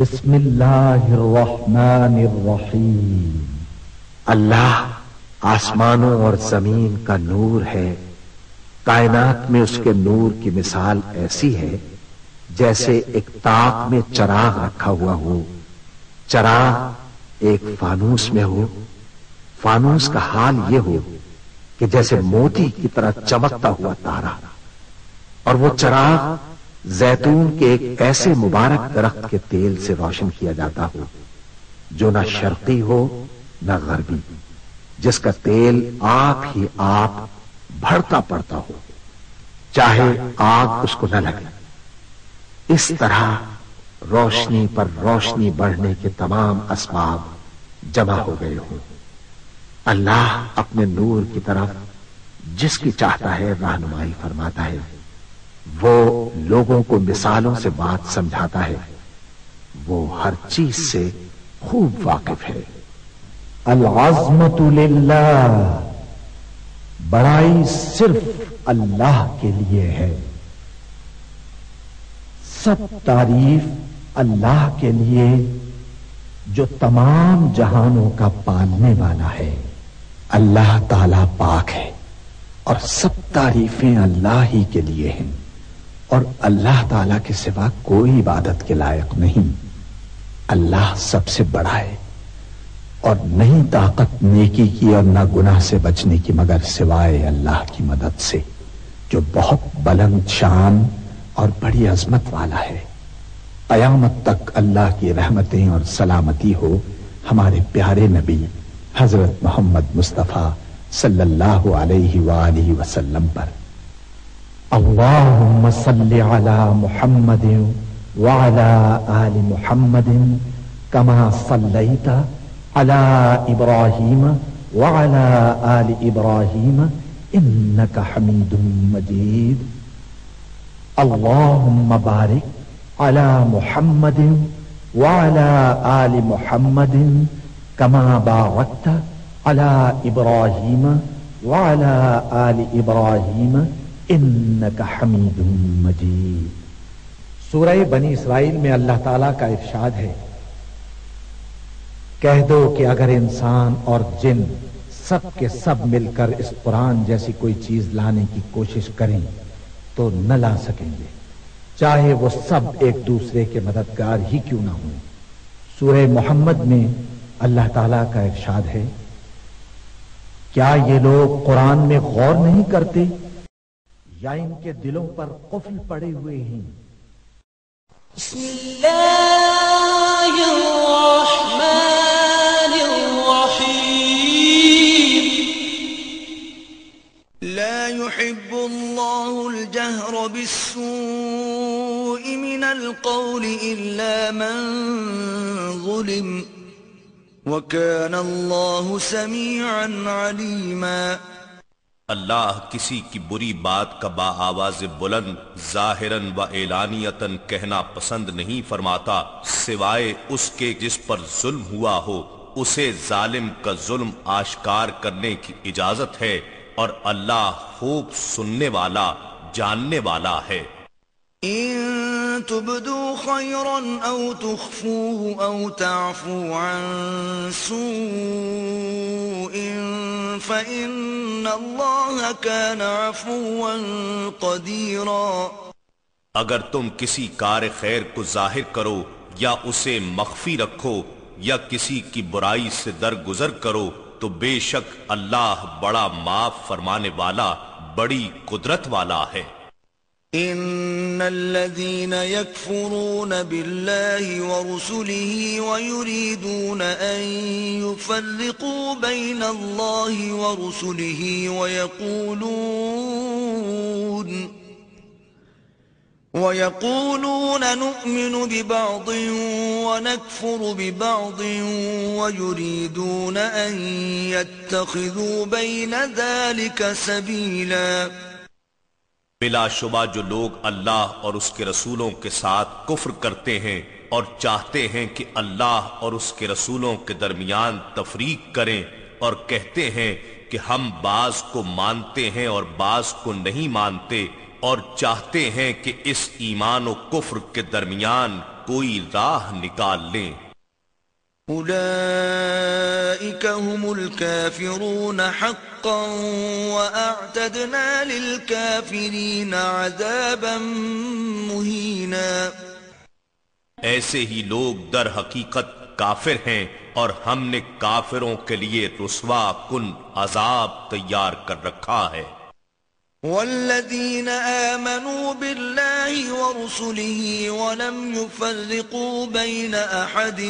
بسم اللہ الرحمن الرحیم۔ اللہ آسمانوں اور زمین کا نور ہے، کائنات میں اس کے نور کی مثال ایسی ہے جیسے ایک طاق میں چراغ رکھا ہوا ہو، چراغ ایک فانوس میں ہو، فانوس کا حال یہ ہو کہ جیسے موتی کی طرح چمکتا ہوا تارا، اور وہ چراغ زیتون کے ایک ایسے مبارک درخت کے تیل سے روشن کیا جاتا ہو جو نہ شرقی ہو نہ غربی، جس کا تیل آپ ہی آپ بڑھتا پڑتا ہو، چاہے آگ اس کو نہ لگے۔ اس طرح روشنی پر روشنی بڑھنے کے تمام اسباب جمع ہو گئے ہوں۔ اللہ اپنے نور کی طرف جس کی چاہتا ہے رہنمائی فرماتا ہے، وہ لوگوں کو مثالوں سے بات سمجھاتا ہے، وہ ہر چیز سے خوب واقف ہے۔ العظمت للہ، بڑائی صرف اللہ کے لیے ہے، سب تعریف اللہ کے لیے جو تمام جہانوں کا پالنے والا ہے۔ اللہ تعالی پاک ہے اور سب تعریفیں اللہ ہی کے لیے ہیں، اور اللہ تعالی کے سوا کوئی عبادت کے لائق نہیں۔ اللہ سب سے بڑا ہے، اور نہیں طاقت نیکی کی اور نہ گناہ سے بچنے کی مگر سوائے اللہ کی مدد سے، جو بہت بلند شان اور بڑی عظمت والا ہے۔ قیامت تک اللہ کی رحمتیں اور سلامتی ہو ہمارے پیارے نبی حضرت محمد مصطفیٰ صلی اللہ علیہ وآلہ وسلم پر۔ اللہم صل علی محمد وعلی آل محمد کما صلیت علی ابراہیم وعلی آل ابراہیم انک حمید مجید۔ اللہم بارک علی محمد وعلی آل محمد کما بارکت علی ابراہیم وعلی آل ابراہیم انک حمید مجید۔ سورہ بنی اسرائیل میں اللہ تعالیٰ کا ارشاد ہے، کہہ دو کہ اگر انسان اور جن سب کے سب مل کر اس قرآن جیسی کوئی چیز لانے کی کوشش کریں تو نہ لا سکیں گے، چاہے وہ سب ایک دوسرے کے مددگار ہی کیوں نہ ہوں۔ سورہ محمد میں اللہ تعالیٰ کا ارشاد ہے، کیا یہ لوگ قرآن میں غور نہیں کرتے یا ان کے دلوں پر قفل پڑے ہوئے ہیں؟ بسم اللہ الرحمن الرحیم۔ لا يحب اللہ الجہر بالسوء من القول الا من ظلم وَكَانَ اللَّهُ سَمِيعًا عَلِيمًا۔ اللہ کسی کی بری بات کا با آواز بلند ظاہراً و اعلانیتاً کہنا پسند نہیں فرماتا، سوائے اس کے جس پر ظلم ہوا ہو، اسے ظالم کا ظلم آشکار کرنے کی اجازت ہے، اور اللہ خوب سننے والا جاننے والا ہے۔ إن تبدوا خيرا أو تخفوه أو تعفوا عن سوء فإن الله كان عفوا قديرا۔ اگر تم کسی کار خیر کو ظاہر کرو یا اسے مخفی رکھو یا کسی کی برائی سے درگزر کرو تو بے شک اللہ بڑا معاف فرمانے والا بڑی قدرت والا ہے۔ ان الذين يكفرون بالله ورسله ويريدون ان يفرقوا بين الله ورسله ويقولون نؤمن ببعض ونكفر ببعض ويريدون ان يتخذوا بين ذلك سبيلا۔ بلا شبہ جو لوگ اللہ اور اس کے رسولوں کے ساتھ کفر کرتے ہیں اور چاہتے ہیں کہ اللہ اور اس کے رسولوں کے درمیان تفریق کریں اور کہتے ہیں کہ ہم بعض کو مانتے ہیں اور بعض کو نہیں مانتے، اور چاہتے ہیں کہ اس ایمان و کفر کے درمیان کوئی راہ نکال لیں۔ أولئك هم الكافرون حقا وأعتدنا للكافرين عذابا مهينا۔ ایسے ہی لوگ در حقیقت کافر ہیں اور ہم نے کافروں کے لیے رسوا کن عذاب تیار کر رکھا ہے۔ والذين آمنوا بالله ورسله ولم يفرقوا بين أحد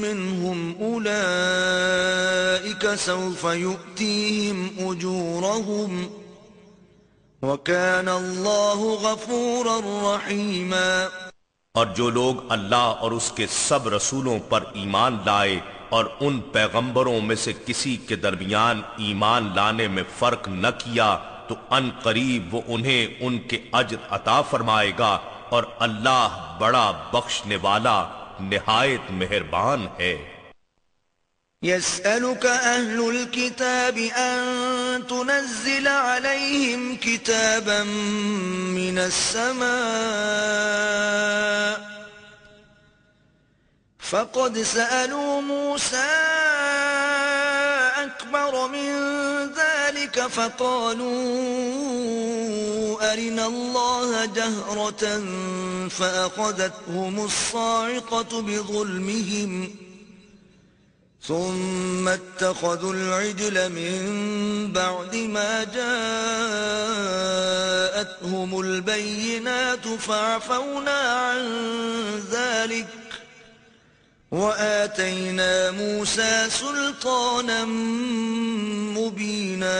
منهم أولئك سوف يؤتيهم أجورهم وكان الله غفورا رحيما۔ اور جو لوگ اللہ اور اس کے سب رسولوں پر ایمان لائے اور ان پیغمبروں میں سے کسی کے درمیان ایمان لانے میں فرق نہ کیا تو ان قریب وہ انہیں ان کے اجر عطا فرمائے گا، اور اللہ بڑا بخشنے والا نہایت مہربان ہے۔ يسألك أهل الكتاب أن تنزل عليهم كتابا من السماء فقد سألوا موسى أكبر من ذلك فقالوا أرنا الله جهرة فأخذتهم الصاعقة بظلمهم ثم اتخذوا العجل من بعد ما جاءتهم البينات فعفونا عن ذلك وآتينا موسى سلطانا مبينا۔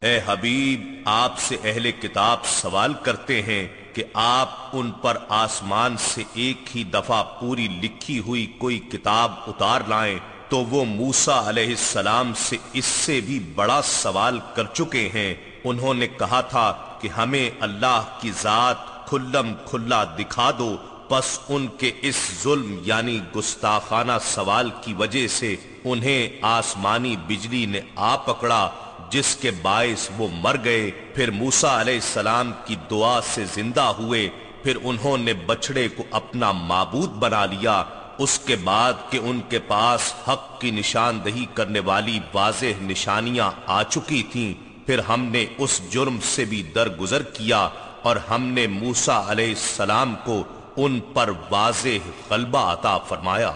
اے حبیب، آپ سے اہل کتاب سوال کرتے ہیں کہ آپ ان پر آسمان سے ایک ہی دفعہ پوری لکھی ہوئی کوئی کتاب اتار لائیں، تو وہ موسیٰ علیہ السلام سے اس سے بھی بڑا سوال کر چکے ہیں۔ انہوں نے کہا تھا کہ ہمیں اللہ کی ذات کھلم کھلا دکھا دو، پس ان کے اس ظلم یعنی گستاخانہ سوال کی وجہ سے انہیں آسمانی بجلی نے آ پکڑا، جس کے باعث وہ مر گئے۔ پھر موسیٰ علیہ السلام کی دعا سے زندہ ہوئے، پھر انہوں نے بچڑے کو اپنا معبود بنا لیا، اس کے بعد کہ ان کے پاس حق کی نشاندہی کرنے والی واضح نشانیاں آ چکی تھیں۔ پھر ہم نے اس جرم سے بھی درگزر کیا اور ہم نے موسیٰ علیہ السلام کو ان پر واضح غلبہ عطا فرمایا۔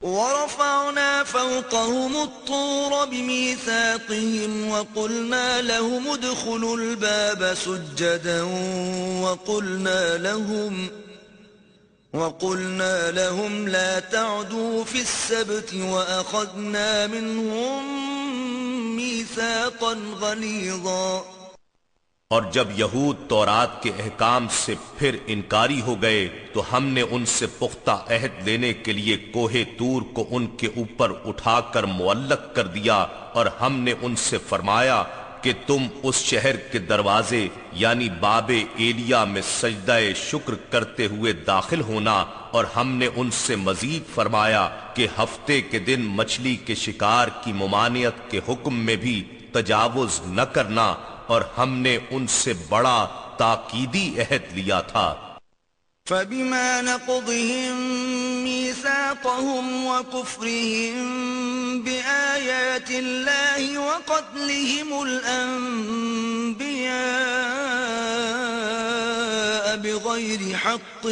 ورفعنا فوقهم الطور بميثاقهم وقلنا لهم ادخلوا الباب سجدا وقلنا لهم لا تعدوا في السبت وأخذنا منهم ميثاقا غليظا۔ اور جب یہود تورات کے احکام سے پھر انکاری ہو گئے تو ہم نے ان سے پختہ عہد لینے کے لیے کوہ طور کو ان کے اوپر اٹھا کر معلق کر دیا، اور ہم نے ان سے فرمایا کہ تم اس شہر کے دروازے یعنی باب ایلیا میں سجدہ شکر کرتے ہوئے داخل ہونا، اور ہم نے ان سے مزید فرمایا کہ ہفتے کے دن مچھلی کے شکار کی ممانعت کے حکم میں بھی تجاوز نہ کرنا، اور ہم نے ان سے بڑا تاکیدی عہد لیا تھا۔ فبما نقضهم ميثاقهم وكفرهم بآيات الله وقتلهم الأنبياء بغير حق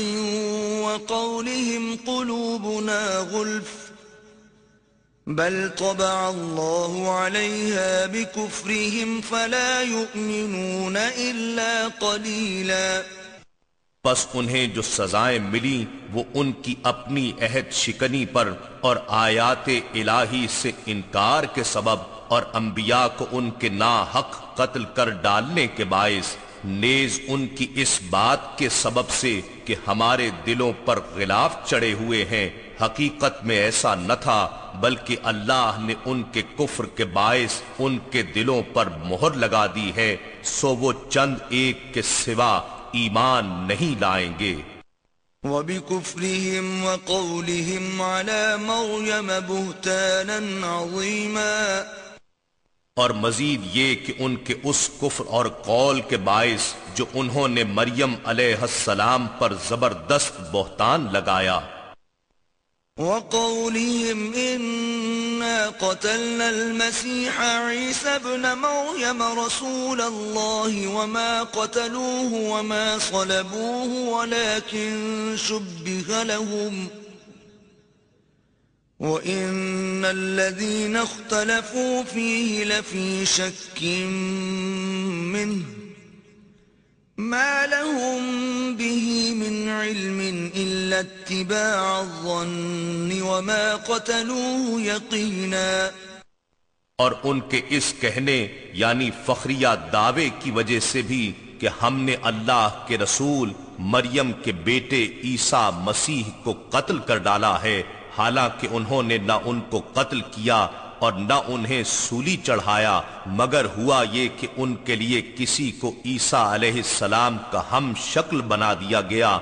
وقولهم قلوبنا غلف بل طبع الله عليها بكفرهم فلا يؤمنون إلا قليلا۔ پس انہیں جو سزائیں ملی وہ ان کی اپنی عہد شکنی پر اور آیات الہی سے انکار کے سبب، اور انبیاء کو ان کے ناحق قتل کر ڈالنے کے باعث، نیز ان کی اس بات کے سبب سے کہ ہمارے دلوں پر غلاف چڑھے ہوئے ہیں۔ حقیقت میں ایسا نہ تھا، بلکہ اللہ نے ان کے کفر کے باعث ان کے دلوں پر مہر لگا دی ہے، سو وہ چند ایک کے سوا ایمان نہیں لائیں گے۔ وَبِكُفْرِهِمْ وَقَوْلِهِمْ عَلَى مَرْيَمَ بُهْتَانًا عَظِيمًا۔ اور مزید یہ کہ ان کے اس کفر اور قول کے باعث جو انہوں نے مریم علیہ السلام پر زبردست بہتان لگایا، وقولهم إنا قتلنا المسيح عيسى ابن مريم رسول الله وما قتلوه وما صلبوه ولكن شبه لهم وَإِنَّ الَّذِينَ اخْتَلَفُوا فِيهِ لَفِي شَكٍّ مِّنْهُ مَا لَهُم بِهِ مِنْ عِلْمٍ إِلَّا اتِّبَاعَ الظَّنِّ وَمَا قَتَلُوهُ يَقِينًا۔ اور ان کے اس کہنے یعنی فخریہ دعوے کی وجہ سے بھی کہ ہم نے اللہ کے رسول مریم کے بیٹے عیسیٰ مسیح کو قتل کر ڈالا ہے، حالانکہ انہوں نے نہ ان کو قتل کیا اور نہ انہیں سولی چڑھایا، مگر ہوا یہ کہ ان کے لیے کسی کو عیسیٰ علیہ السلام کا ہم شکل بنا دیا گیا،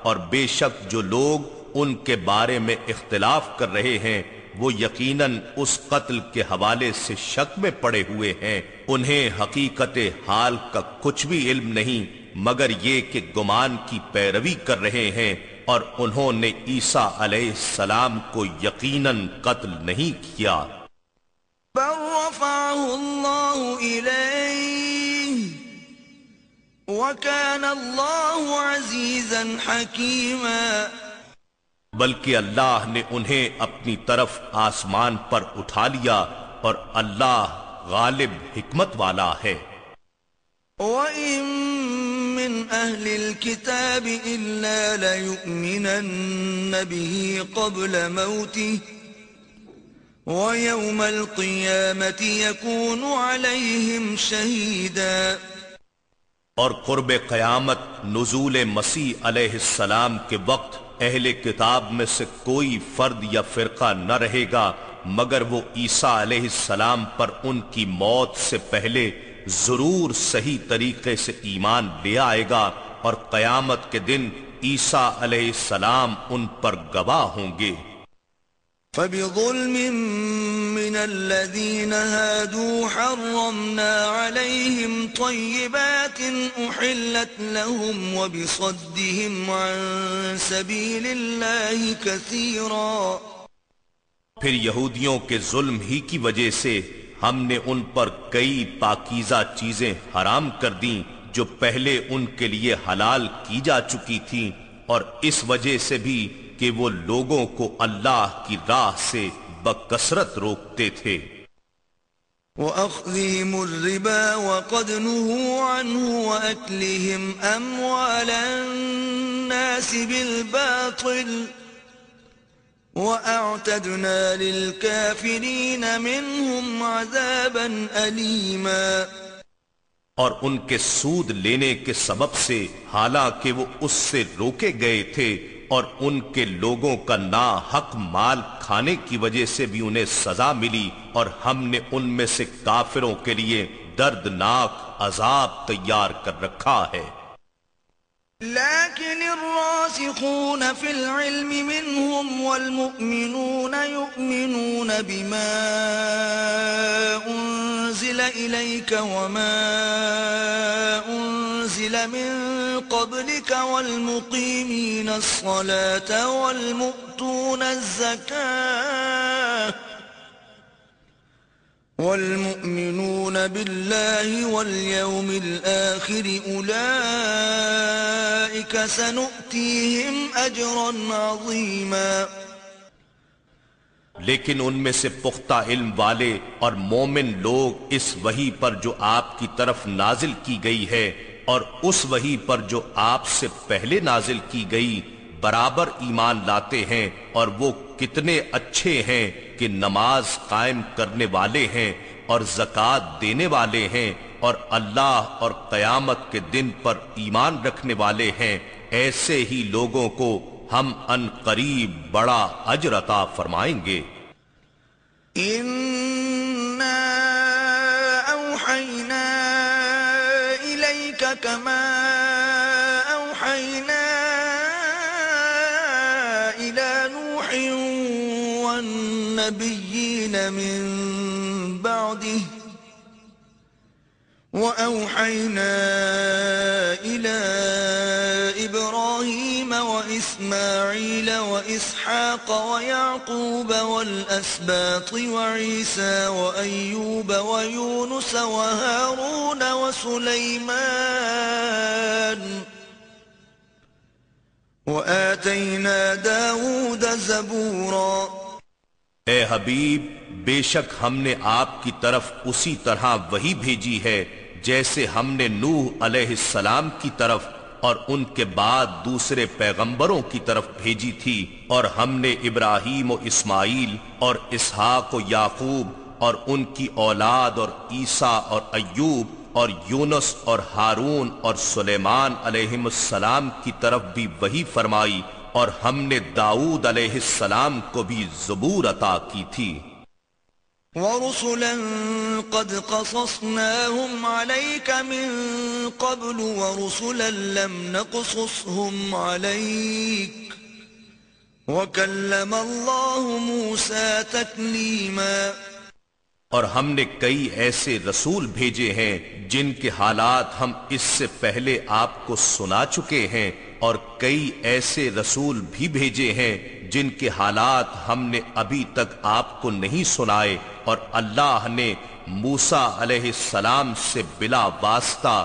اور بے شک جو لوگ ان کے بارے میں اختلاف کر رہے ہیں وہ یقیناً اس قتل کے حوالے سے شک میں پڑے ہوئے ہیں، انہیں حقیقت حال کا کچھ بھی علم نہیں مگر یہ کہ گمان کی پیروی کر رہے ہیں، اور انہوں نے عیسیٰ علیہ السلام کو یقیناً قتل نہیں کیا۔ بل رفعه الله إليه وكان الله عزيزا حكيما۔ بلکہ اللہ نے انہیں اپنی طرف آسمان پر اٹھا لیا اور اللہ غالب حکمت والا ہے۔ وَإِن مِّنْ أَهْلِ الْكِتَابِ إِلَّا لَيُؤْمِنَنَّ بِهِ قَبْلَ مَوْتِهِ وَيَوْمَ الْقِيَامَةِ يَكُونُ عَلَيْهِمْ شَهِيدًا۔ اور قرب قیامت نزول مسیح علیہ السلام کے وقت اہل کتاب میں سے کوئی فرد یا فرقہ نہ رہے گا مگر وہ عیسیٰ علیہ السلام پر ان کی موت سے پہلے ضرور صحیح طریقے سے ایمان لے آئے گا، اور قیامت کے دن عیسیٰ علیہ السلام ان پر گواہ ہوں گے۔ فَبِظُلْمٍ مِّنَ الَّذِينَ هَادُوا حَرَّمْنَا عَلَيْهِمْ طَيِّبَاتٍ أُحِلَّتْ لَهُمْ وَبِصَدِّهِمْ عَن سَبِيلِ اللَّهِ كَثِيرًا۔ پھر یہودیوں کے ظلم ہی کی وجہ سے ہم نے ان پر کئی پاکیزہ چیزیں حرام کر دیں جو پہلے ان کے لیے حلال کی جا چکی تھیں، اور اس وجہ سے بھی کہ وہ لوگوں کو اللہ کی راہ سے بکثرت روکتے تھے۔ وَأَخْذِهِمُ الرِّبَا وَقَدْ نُهُوا عَنْهُ وَأَكْلِهِمْ أَمْوَالَ النَّاسِ بِالْبَاطِلِ وَأَعْتَدْنَا لِلْكَافِرِينَ مِنْهُمْ عَذَابًا أَلِيمًا۔ اور ان کے سود لینے کے سبب سے حالانکہ وہ اس سے روکے گئے تھے، اور ان کے لوگوں کا ناحق مال کھانے کی وجہ سے بھی انہیں سزا ملی، اور ہم نے ان میں سے کافروں کے لیے دردناک عذاب تیار کر رکھا ہے۔ لكن الراسخون في العلم منهم والمؤمنون يؤمنون بما أنزل إليك وما أنزل من قبلك والمقيمين الصلاة والمؤتون الزكاة والمؤمنون بالله واليوم الآخر أولئك سنؤتيهم أجرا عظيما۔ لیکن ان میں سے پختہ علم والے اور مومن لوگ اس وحی پر جو آپ کی طرف نازل کی گئی ہے اور اس وحی پر جو آپ سے پہلے نازل کی گئی برابر ایمان لاتے ہیں، اور وہ کتنے اچھے ہیں کہ نماز قائم کرنے والے ہیں اور زکوٰۃ دینے والے ہیں اور اللہ اور قیامت کے دن پر ایمان رکھنے والے ہیں، ایسے ہی لوگوں کو ہم ان قریب بڑا اجر عطا فرمائیں گے۔ اِنَّا أَوْحَيْنَا إِلَيْكَ كَمَا أَوْحَيْنَا إِلَى نُوحٍ وَالنَّبِيِّينَ مِن بَعْدِهِ وأوحينا إلى إبراهيم وإسماعيل وإسحاق ويعقوب والأسباط وعيسى وأيوب ويونس وهارون وسليمان وآتينا داود زبورا. اے حبیب، بے شک ہم نے آپ کی طرف اسی طرح وحی بھیجی ہے جیسے ہم نے نوح علیہ السلام کی طرف اور ان کے بعد دوسرے پیغمبروں کی طرف بھیجی تھی، اور ہم نے ابراہیم و اسماعیل اور اسحاق و یعقوب اور ان کی اولاد اور عیسیٰ اور ایوب اور یونس اور ہارون اور سلیمان علیہم السلام کی طرف بھی وحی فرمائی، اور ہم نے داؤد علیہ السلام کو بھی زبور عطا کی تھی. وَرُسُلًا قَدْ قَصَصْنَاهُمْ عَلَيْكَ مِن قَبْلُ وَرُسُلًا لَمْ نَقْصُصْهُمْ عَلَيْكَ وَكَلَّمَ اللَّهُ مُوسَى تَكْلِيمًا. اور ہم نے کئی ایسے رسول بھیجے ہیں جن کے حالات ہم اس سے پہلے آپ کو سنا چکے ہیں، اور کئی ایسے رسول بھی بھیجے ہیں جن کے حالات ہم نے ابھی تک آپ کو نہیں سنائے، اور اللہ نے موسیٰ علیہ السلام سے بلا واسطہ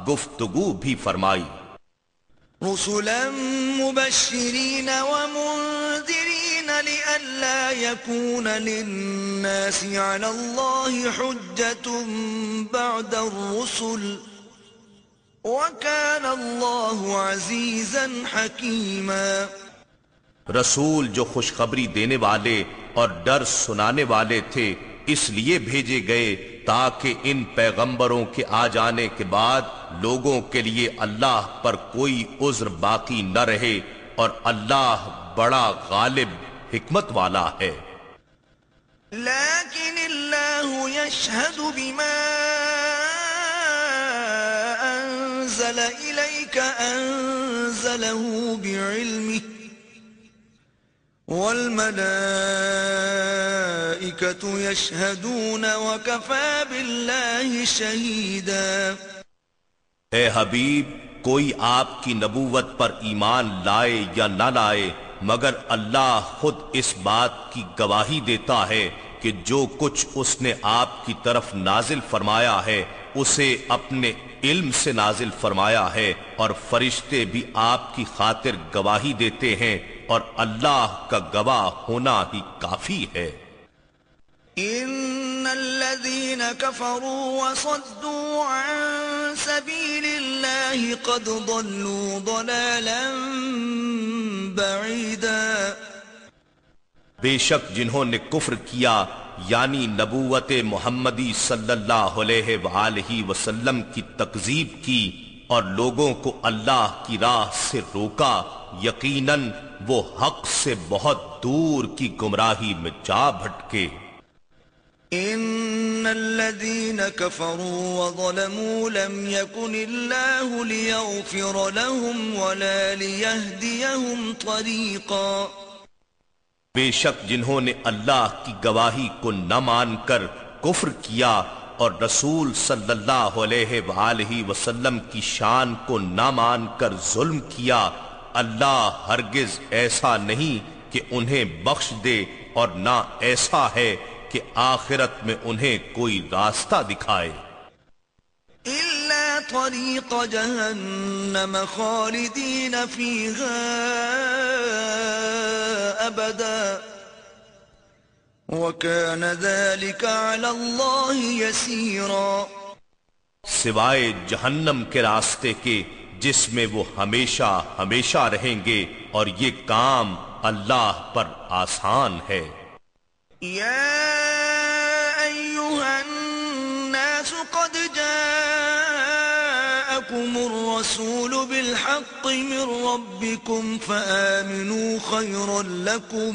گفتگو بھی فرمائی. رسلا مبشرین ومنذرین لئلا يكون للناس على الله حجة بعد الرسل وكان الله عزيزا حكيما. رسول جو خوشخبری دینے والے اور ڈر سنانے والے تھے اس لیے بھیجے گئے تاکہ ان پیغمبروں کے آ جانے کے بعد لوگوں کے لیے اللہ پر کوئی عذر باقی نہ رہے، اور اللہ بڑا غالب حکمت والا ہے. لیکن اللہ یشہد بما انزل الیک انزلہ بعلمہ والملائکۃ یشہدون وکفی باللہ شہیدا. اے حبیب، کوئی آپ کی نبوت پر ایمان لائے یا نہ لائے مگر اللہ خود اس بات کی گواہی دیتا ہے کہ جو کچھ اس نے آپ کی طرف نازل فرمایا ہے اسے اپنے علم سے نازل فرمایا ہے، اور فرشتے بھی آپ کی خاطر گواہی دیتے ہیں، اور اللہ کا گواہ ہونا ہی کافی ہے. ان الذين كفروا وصدوا عن سبيل الله قد ضلوا ضلالا بعيدا. بے شک جنہوں نے کفر کیا یعنی نبوت محمدی صلی اللہ علیہ وآلہ وسلم کی تکذیب کی اور لوگوں کو اللہ کی راہ سے روکا، یقیناً وہ حق سے بہت دور کی گمراہی میں جا بھٹکے. ان الذين كفروا وظلموا لم يكن الله ليغفر لهم ولا ليهديهم طريقا. بے شک جنہوں نے اللہ کی گواہی کو نہ مان کر کفر کیا اور رسول صلی اللہ علیہ وآلہ وسلم کی شان کو نہ مان کر ظلم کیا، اللہ ہرگز ایسا نہیں کہ انہیں بخش دے، اور نہ ایسا ہے کہ آخرت میں انہیں کوئی راستہ دکھائے. إلا طريق جهنم خالدين فيها أبدا وكان ذلك على الله يسيرا. سوائے جہنم کے راستے کے جس میں وہ ہمیشہ ہمیشہ رہیں گے، اور یہ کام اللہ پر آسان ہے. يا أيها الناس قد جاءكم الرسول بالحق من ربكم فآمنوا خيرا لكم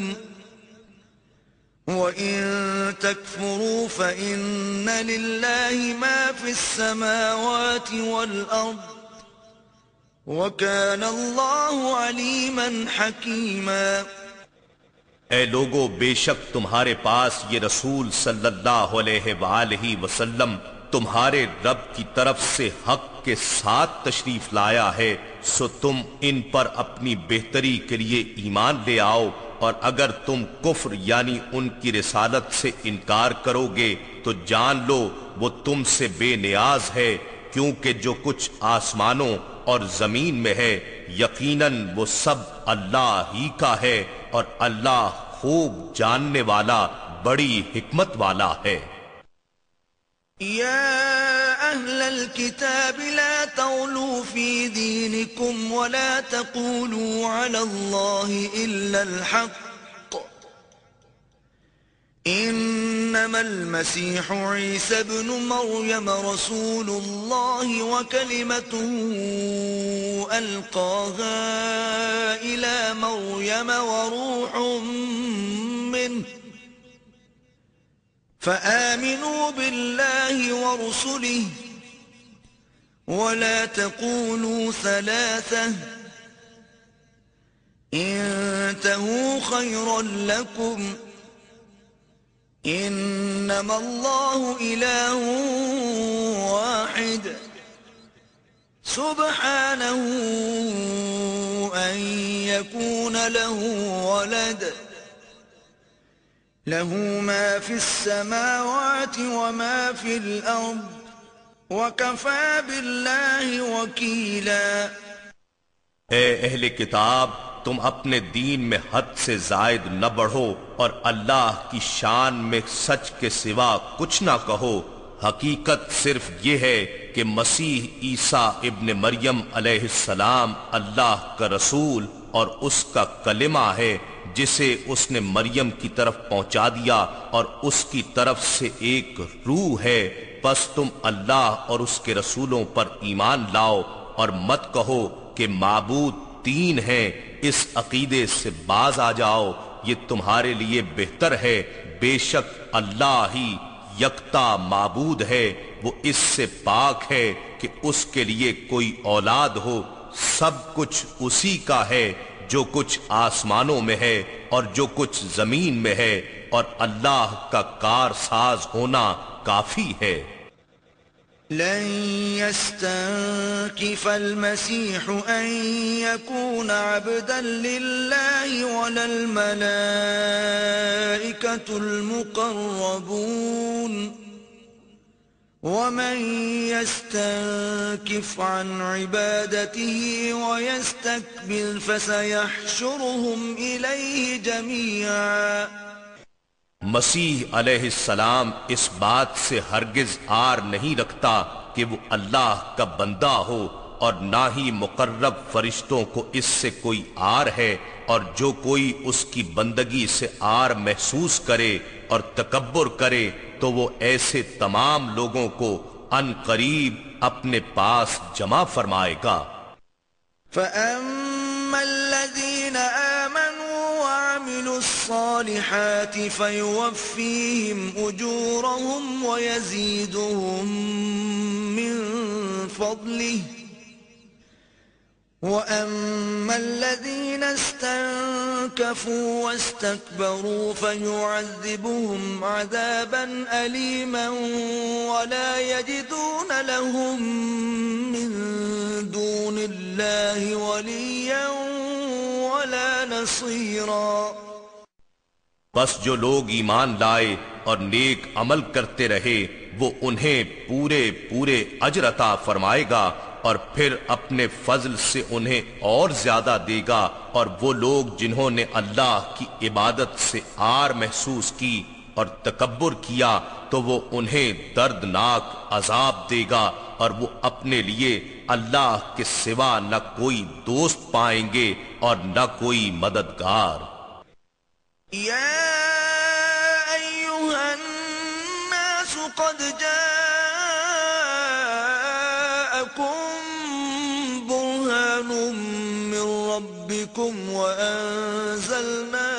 وإن تكفروا فإن لله ما في السماوات والأرض وكان الله عليما حكيما. اے لوگو، بے شک تمہارے پاس یہ رسول صلی اللہ علیہ وآلہ وسلم تمہارے رب کی طرف سے حق کے ساتھ تشریف لایا ہے، سو تم ان پر اپنی بہتری کے لیے ایمان لے آؤ، اور اگر تم کفر یعنی ان کی رسالت سے انکار کرو گے تو جان لو وہ تم سے بے نیاز ہے، کیونکہ جو کچھ آسمانوں اور زمین میں ہے یقیناً وہ سب اللہ ہی کا ہے، اور اللہ خوب جاننے والا بڑی حکمت والا ہے۔ يا أهل الكتاب لا تغلوا في دينكم ولا تقولوا على الله إلا الحق إنما المسيح عيسى ابن مريم رسول الله وكلمته ألقاها إلى مريم وروح منه فآمنوا بالله ورسله ولا تقولوا ثلاثة انتهوا خيرا لكم إنما الله إله واحد سبحانه أن يكون له ولد له ما في السماوات وما في الأرض وكفى بالله وكيلا۔ اے اہل کتاب، تم اپنے دین میں حد سے زائد نہ بڑھو اور اللہ کی شان میں سچ کے سوا کچھ نہ کہو۔ حقیقت صرف یہ ہے کہ مسیح عیسیٰ ابن مریم علیہ السلام اللہ کا رسول اور اس کا کلمہ ہے جسے اس نے مریم کی طرف پہنچا دیا، اور اس کی طرف سے ایک روح ہے۔ بس تم اللہ اور اس کے رسولوں پر ایمان لاؤ اور مت کہو کہ معبود تین ہیں، اس عقیدے سے باز آ جاؤ، یہ تمہارے لیے بہتر ہے۔ بے شک اللہ ہی یکتا معبود ہے، وہ اس سے پاک ہے کہ اس کے لیے کوئی اولاد ہو۔ سب کچھ اسی کا ہے، جو کچھ آسمانوں میں ہے اور جو کچھ زمین میں ہے، اور اللہ کا کار ساز ہونا کافی ہے۔ لن يستنكف المسيح أن يكون عبدا لله ولا الملائكة المقربون ومن يستنكف عن عبادته ويستكبر فسيحشرهم إليه جميعا۔ مسیح علیہ السلام اس بات سے ہرگز عار نہیں رکھتا کہ وہ اللہ کا بندہ ہو، اور نہ ہی مقرب فرشتوں کو اس سے کوئی عار ہے، اور جو کوئی اس کی بندگی سے عار محسوس کرے اور تکبر کرے تو وہ ایسے تمام لوگوں کو ان قریب اپنے پاس جمع فرمائے گا۔ فَأَمَّا الَّذِينَ آمَنُوا وَعَمِلُوا الصَّالِحَاتِ فَيُوَفِّيهِمْ أُجُورَهُمْ وَيَزِيدُهُمْ مِنْ فَضْلِهِ وَأَمَّا الَّذِينَ اسْتَنكَفُوا وَاسْتَكْبَرُوا فَيُعَذِّبُهُمْ عَذَابًا أَلِيمًا وَلَا يَجِدُونَ لَهُم مِّن دُونِ اللَّهِ وَلِيًّا وَلَا نَصِيرًا۔ بس جو لوگ ایمان لائے اور نیک عمل کرتے رہے وہ انہیں پورے پورے اجر عطا فرمائے گا، اور پھر اپنے فضل سے انہیں اور زیادہ دے گا، اور وہ لوگ جنہوں نے اللہ کی عبادت سے عار محسوس کی اور تکبر کیا تو وہ انہیں دردناک عذاب دے گا، اور وہ اپنے لیے اللہ کے سوا نہ کوئی دوست پائیں گے اور نہ کوئی مددگار۔ یا ایھا الناس قد جاءکم برہان من ربکم وانزلنا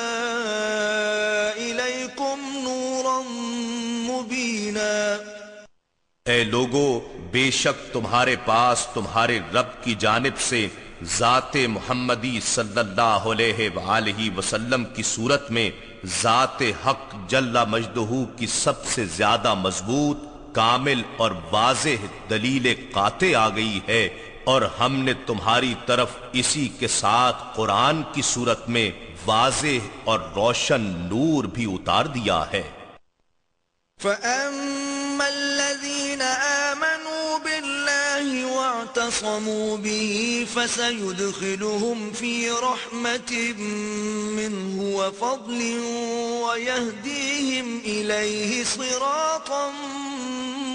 الیکم نورا مبینا۔ اے لوگو، بے شک تمہارے پاس تمہارے رب کی جانب سے ذات محمدی صلی اللہ علیہ وآلہ وسلم کی صورت میں ذات حق جل مجدہ کی سب سے زیادہ مضبوط کامل اور واضح دلیل قاطع آ گئی ہے، اور ہم نے تمہاری طرف اسی کے ساتھ قرآن کی صورت میں واضح اور روشن نور بھی اتار دیا ہے۔ فَأَمَّا الَّذِينَ آمَنُوا بِاللَّهِ وَاعْتَصَمُوا بِهِ فَسَيُدْخِلُهُمْ فِي رَحْمَةٍ مِّنْهُ وَفَضْلٍ وَيَهْدِيهِمْ إِلَيْهِ صِرَاطًا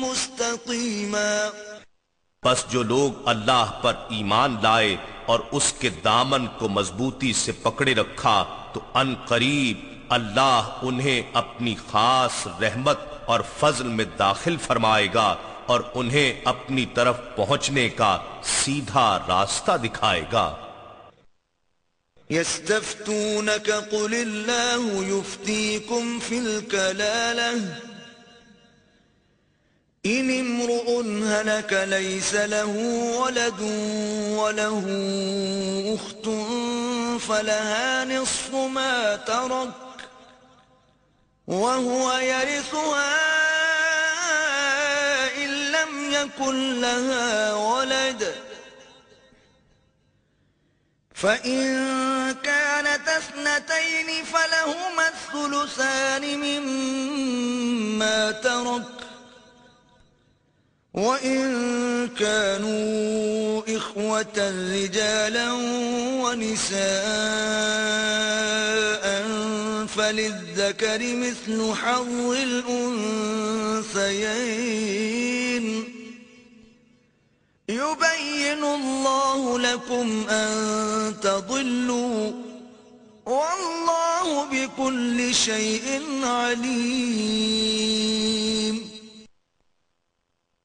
مُسْتَقِيمًا۔ بس جو لوگ اللہ پر ایمان لائے اور اس کے دامن کو مضبوطی سے پکڑے رکھا تو ان قریب اللہ انہیں اپنی خاص رحمت اور فضل میں داخل فرمائے گا اور انہیں اپنی طرف پہنچنے کا سیدھا راستہ دکھائے گا۔ يستفتونك قل الله يفتيكم في الكلالة إن امرؤ هلك ليس له ولد وله أخت فلها نصف ما ترك وهو يرثها إن لم يكن لها ولد فإن كانت اثنتين فلهما الثلثان مما ترك وَإِن كَانُوا إِخْوَةً رِجَالًا وَنِسَاءً فَلِلذَّكَرِ مِثْلُ حَظِّ الْأُنثَيَيْنِ يُبَيِّنُ اللَّهُ لَكُمْ أَن تَضِلُّوا وَاللَّهُ بِكُلِّ شَيْءٍ عَلِيمٌ۔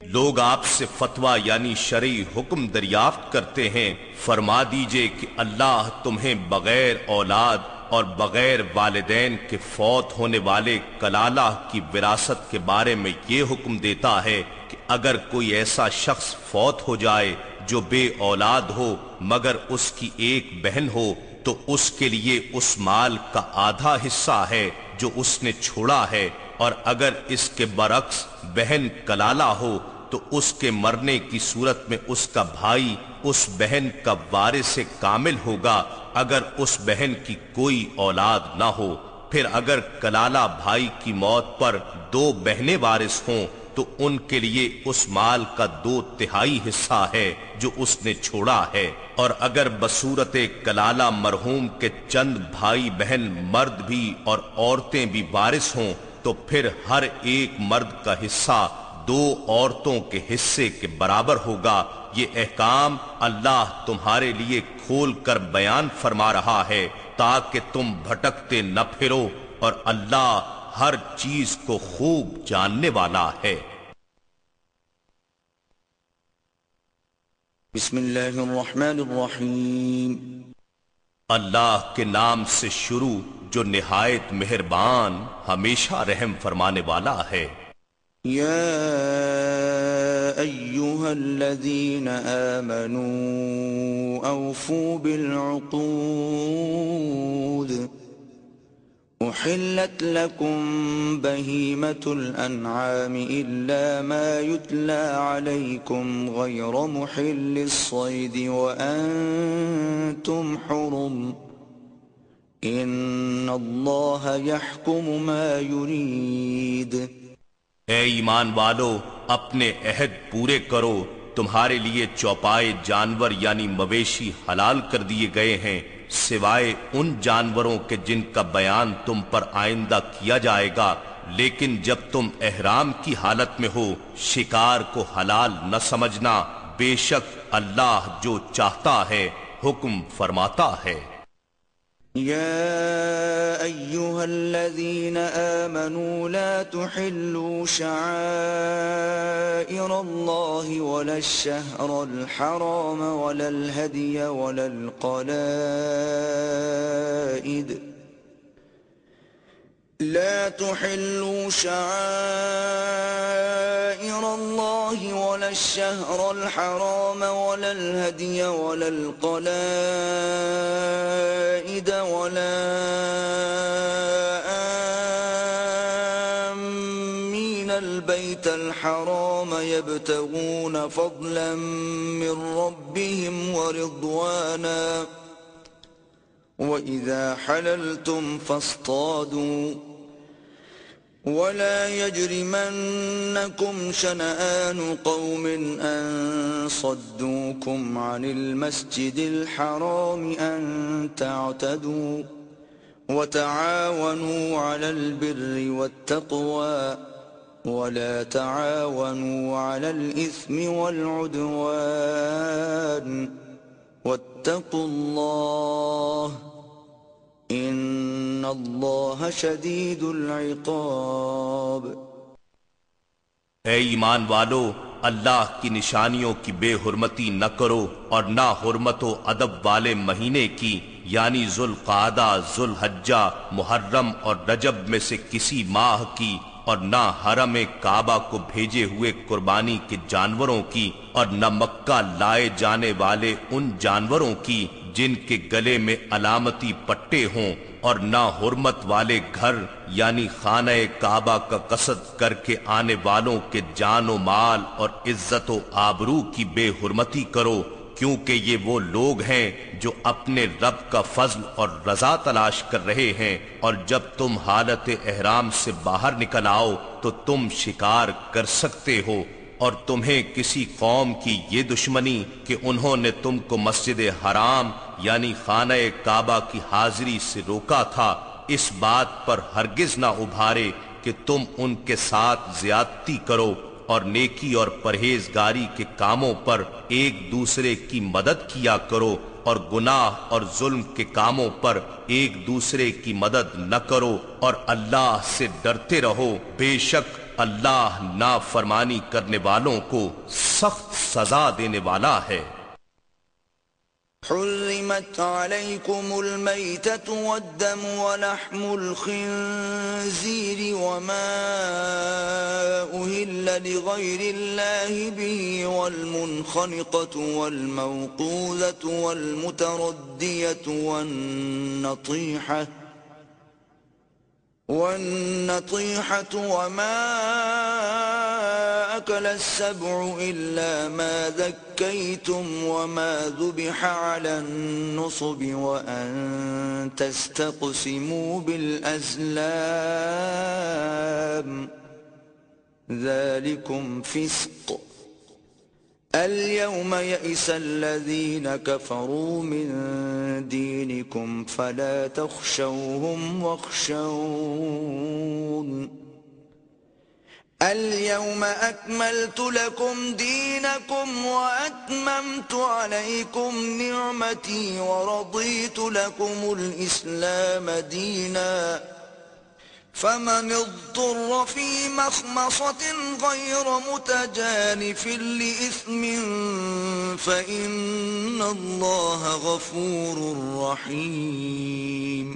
لوگ آپ سے فتویٰ یعنی شرعی حکم دریافت کرتے ہیں، فرما دیجئے کہ اللہ تمہیں بغیر اولاد اور بغیر والدین کے فوت ہونے والے کلالہ کی وراثت کے بارے میں یہ حکم دیتا ہے کہ اگر کوئی ایسا شخص فوت ہو جائے جو بے اولاد ہو مگر اس کی ایک بہن ہو تو اس کے لیے اس مال کا آدھا حصہ ہے جو اس نے چھوڑا ہے، اور اگر اس کے برعکس بہن کلالہ ہو تو اس کے مرنے کی صورت میں اس کا بھائی اس بہن کا وارث کامل ہوگا اگر اس بہن کی کوئی اولاد نہ ہو۔ پھر اگر کلالہ بھائی کی موت پر دو بہنیں وارث ہوں تو ان کے لیے اس مال کا 2/3 حصہ ہے جو اس نے چھوڑا ہے، اور اگر بصورت کلالہ مرحوم کے چند بھائی بہن مرد بھی اور عورتیں بھی وارث ہوں تو پھر ہر ایک مرد کا حصہ 2 عورتوں کے حصے کے برابر ہوگا۔ یہ احکام اللہ تمہارے لیے کھول کر بیان فرما رہا ہے تاکہ تم بھٹکتے نہ پھرو، اور اللہ ہر چیز کو خوب جاننے والا ہے۔ بسم اللہ الرحمن الرحیم۔ اللہ کے نام سے شروع جو نہایت مہربان ہمیشہ رحم فرمانے والا ہے۔ یا ایہا الذین آمنوا اوفوا بالعقود احلت لکم بہیمۃ الانعام الا ما یتلی علیکم غیر محل الصید وانتم حرم ان اللہ یحکم ما یرید۔ اے ایمان والو، اپنے عہد پورے کرو، تمہارے لیے چوپائے جانور یعنی مویشی حلال کر دیے گئے ہیں سوائے ان جانوروں کے جن کا بیان تم پر آئندہ کیا جائے گا، لیکن جب تم احرام کی حالت میں ہو شکار کو حلال نہ سمجھنا، بے شک اللہ جو چاہتا ہے حکم فرماتا ہے۔ يا أيها الذين آمنوا لا تحلوا شعائر الله ولا الشهر الحرام ولا الهدي ولا القلائد لا تحلوا شعائر الله ولا الشهر الحرام ولا الهدي ولا القلائد ولا آمين البيت الحرام يبتغون فضلا من ربهم ورضوانا وإذا حللتم فاصطادوا ولا يجرمنكم شنآن قوم أن صدوكم عن المسجد الحرام أن تعتدوا وتعاونوا على البر والتقوى ولا تعاونوا على الإثم والعدوان واتقوا الله ان اللہ شدید العقاب۔ اے ایمان والو، اللہ کی نشانیوں کی بے حرمتی نہ کرو اور نہ حرمت و ادب والے مہینے کی، یعنی ذوالقعدہ، ذوالحجہ، محرم اور رجب میں سے کسی ماہ کی، اور نہ حرم کعبہ کو بھیجے ہوئے قربانی کے جانوروں کی، اور نہ مکہ لائے جانے والے ان جانوروں کی جن کے گلے میں علامتی پٹے ہوں، اور نہ حرمت والے گھر یعنی خانہ کعبہ کا قصد کر کے آنے والوں کے جان و مال اور عزت و آبرو کی بے حرمتی کرو، کیونکہ یہ وہ لوگ ہیں جو اپنے رب کا فضل اور رضا تلاش کر رہے ہیں، اور جب تم حالت احرام سے باہر نکل آؤ تو تم شکار کر سکتے ہو، اور تمہیں کسی قوم کی یہ دشمنی کہ انہوں نے تم کو مسجد حرام یعنی خانہ کعبہ کی حاضری سے روکا تھا، اس بات پر ہرگز نہ ابھارے کہ تم ان کے ساتھ زیادتی کرو، اور نیکی اور پرہیزگاری کے کاموں پر ایک دوسرے کی مدد کیا کرو، اور گناہ اور ظلم کے کاموں پر ایک دوسرے کی مدد نہ کرو، اور اللہ سے ڈرتے رہو، بے شک اللہ نافرمانی کرنے والوں کو سخت سزا دینے والا ہے۔ حرمت عليكم الميتة والدم ولحم الخنزير وما أهل لغير الله به والمنخنقة والموقوذة والمتردية والنطيحة وما أكل السبع إلا ما ذكيتم وما ذبح على النصب وأن تستقسموا بالأزلام ذلكم فسق اليوم يئس الذين كفروا من دينكم فلا تخشوهم واخشون اليوم أكملت لكم دينكم وأتممت عليكم نعمتي ورضيت لكم الإسلام دينا فمن اضطر في مخمصة غير متجانف لإثم فإن الله غفور رحيم۔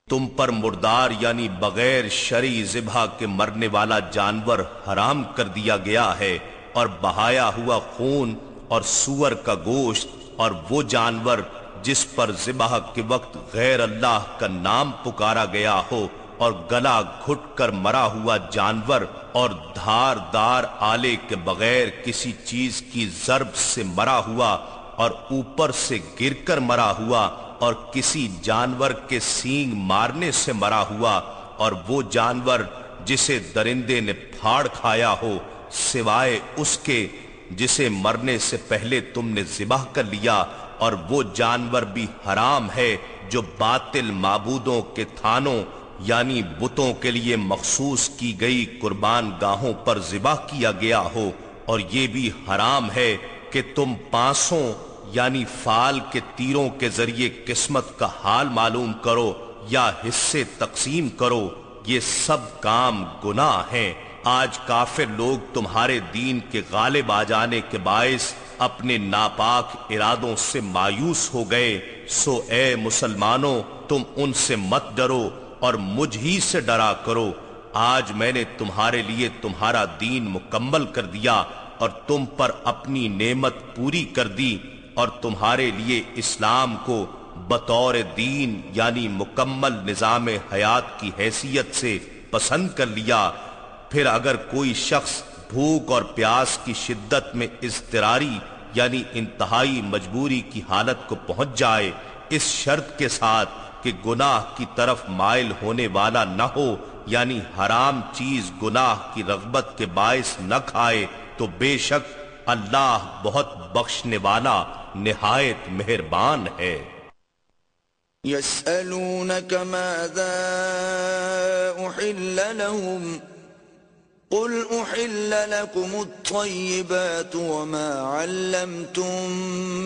تم پر مردار یعنی بغیر شرعی ذبح کے مرنے والا جانور حرام کر دیا گیا ہے، اور بہایا ہوا خون اور سور کا گوشت، اور وہ جانور جس پر ذبح کے وقت غیر اللہ کا نام پکارا گیا ہو، اور گلا گھٹ کر مرا ہوا جانور، اور دھار دار آلے کے بغیر کسی چیز کی ضرب سے مرا ہوا اور اوپر سے گر کر مرا ہوا، اور کسی جانور کے سینگ مارنے سے مرا ہوا، اور وہ جانور جسے درندے نے پھاڑ کھایا ہو، سوائے اس کے جسے مرنے سے پہلے تم نے ذبح کر لیا، اور وہ جانور بھی حرام ہے جو باطل معبودوں کے تھانوں یعنی بتوں کے لیے مخصوص کی گئی قربان گاہوں پر ذبح کیا گیا ہو، اور یہ بھی حرام ہے کہ تم پانسوں یعنی فال کے تیروں کے ذریعے قسمت کا حال معلوم کرو یا حصے تقسیم کرو، یہ سب کام گناہ ہیں۔ آج کافر لوگ تمہارے دین کے غالب آ جانے کے باعث اپنے ناپاک ارادوں سے مایوس ہو گئے، سو اے مسلمانوں تم ان سے مت ڈرو اور مجھ ہی سے ڈرا کرو۔ آج میں نے تمہارے لیے تمہارا دین مکمل کر دیا اور تم پر اپنی نعمت پوری کر دی، اور تمہارے لیے اسلام کو بطور دین یعنی مکمل نظام حیات کی حیثیت سے پسند کر لیا۔ پھر اگر کوئی شخص بھوک اور پیاس کی شدت میں اضطراری یعنی انتہائی مجبوری کی حالت کو پہنچ جائے، اس شرط کے ساتھ کہ گناہ کی طرف مائل ہونے والا نہ ہو، یعنی حرام چیز گناہ کی رغبت کے باعث نہ کھائے، تو بے شک اللہ بہت بخشنے والا نہایت مہربان ہے۔ يسألونك ماذا أحل لهم قل أحل لكم الطيبات وما علمتم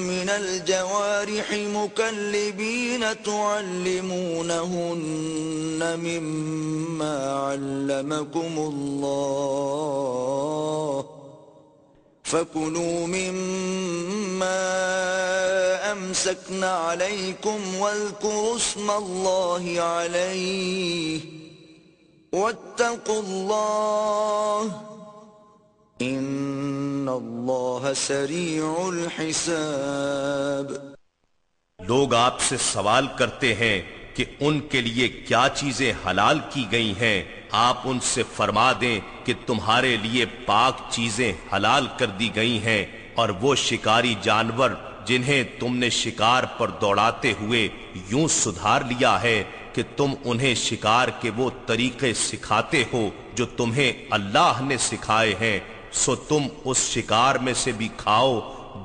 من الجوارح مكلبين تعلمونهن مما علمكم الله فَكُلُوا مِمَّا أَمْسَكْنَ عَلَيْكُمْ وَاذْكُرُوا اسْمَ اللَّهِ عَلَيْهِ وَاتَّقُوا اللَّهَ إِنَّ اللَّهَ سَرِيعُ الْحِسَابِ۔ لوگ آپ سے سوال کرتے ہیں کہ ان کے لیے کیا چیزیں حلال کی گئی ہیں، آپ ان سے فرما دیں کہ تمہارے لیے پاک چیزیں حلال کر دی گئی ہیں، اور وہ شکاری جانور جنہیں تم نے شکار پر دوڑاتے ہوئے یوں سدھار لیا ہے کہ تم انہیں شکار کے وہ طریقے سکھاتے ہو جو تمہیں اللہ نے سکھائے ہیں، سو تم اس شکار میں سے بھی کھاؤ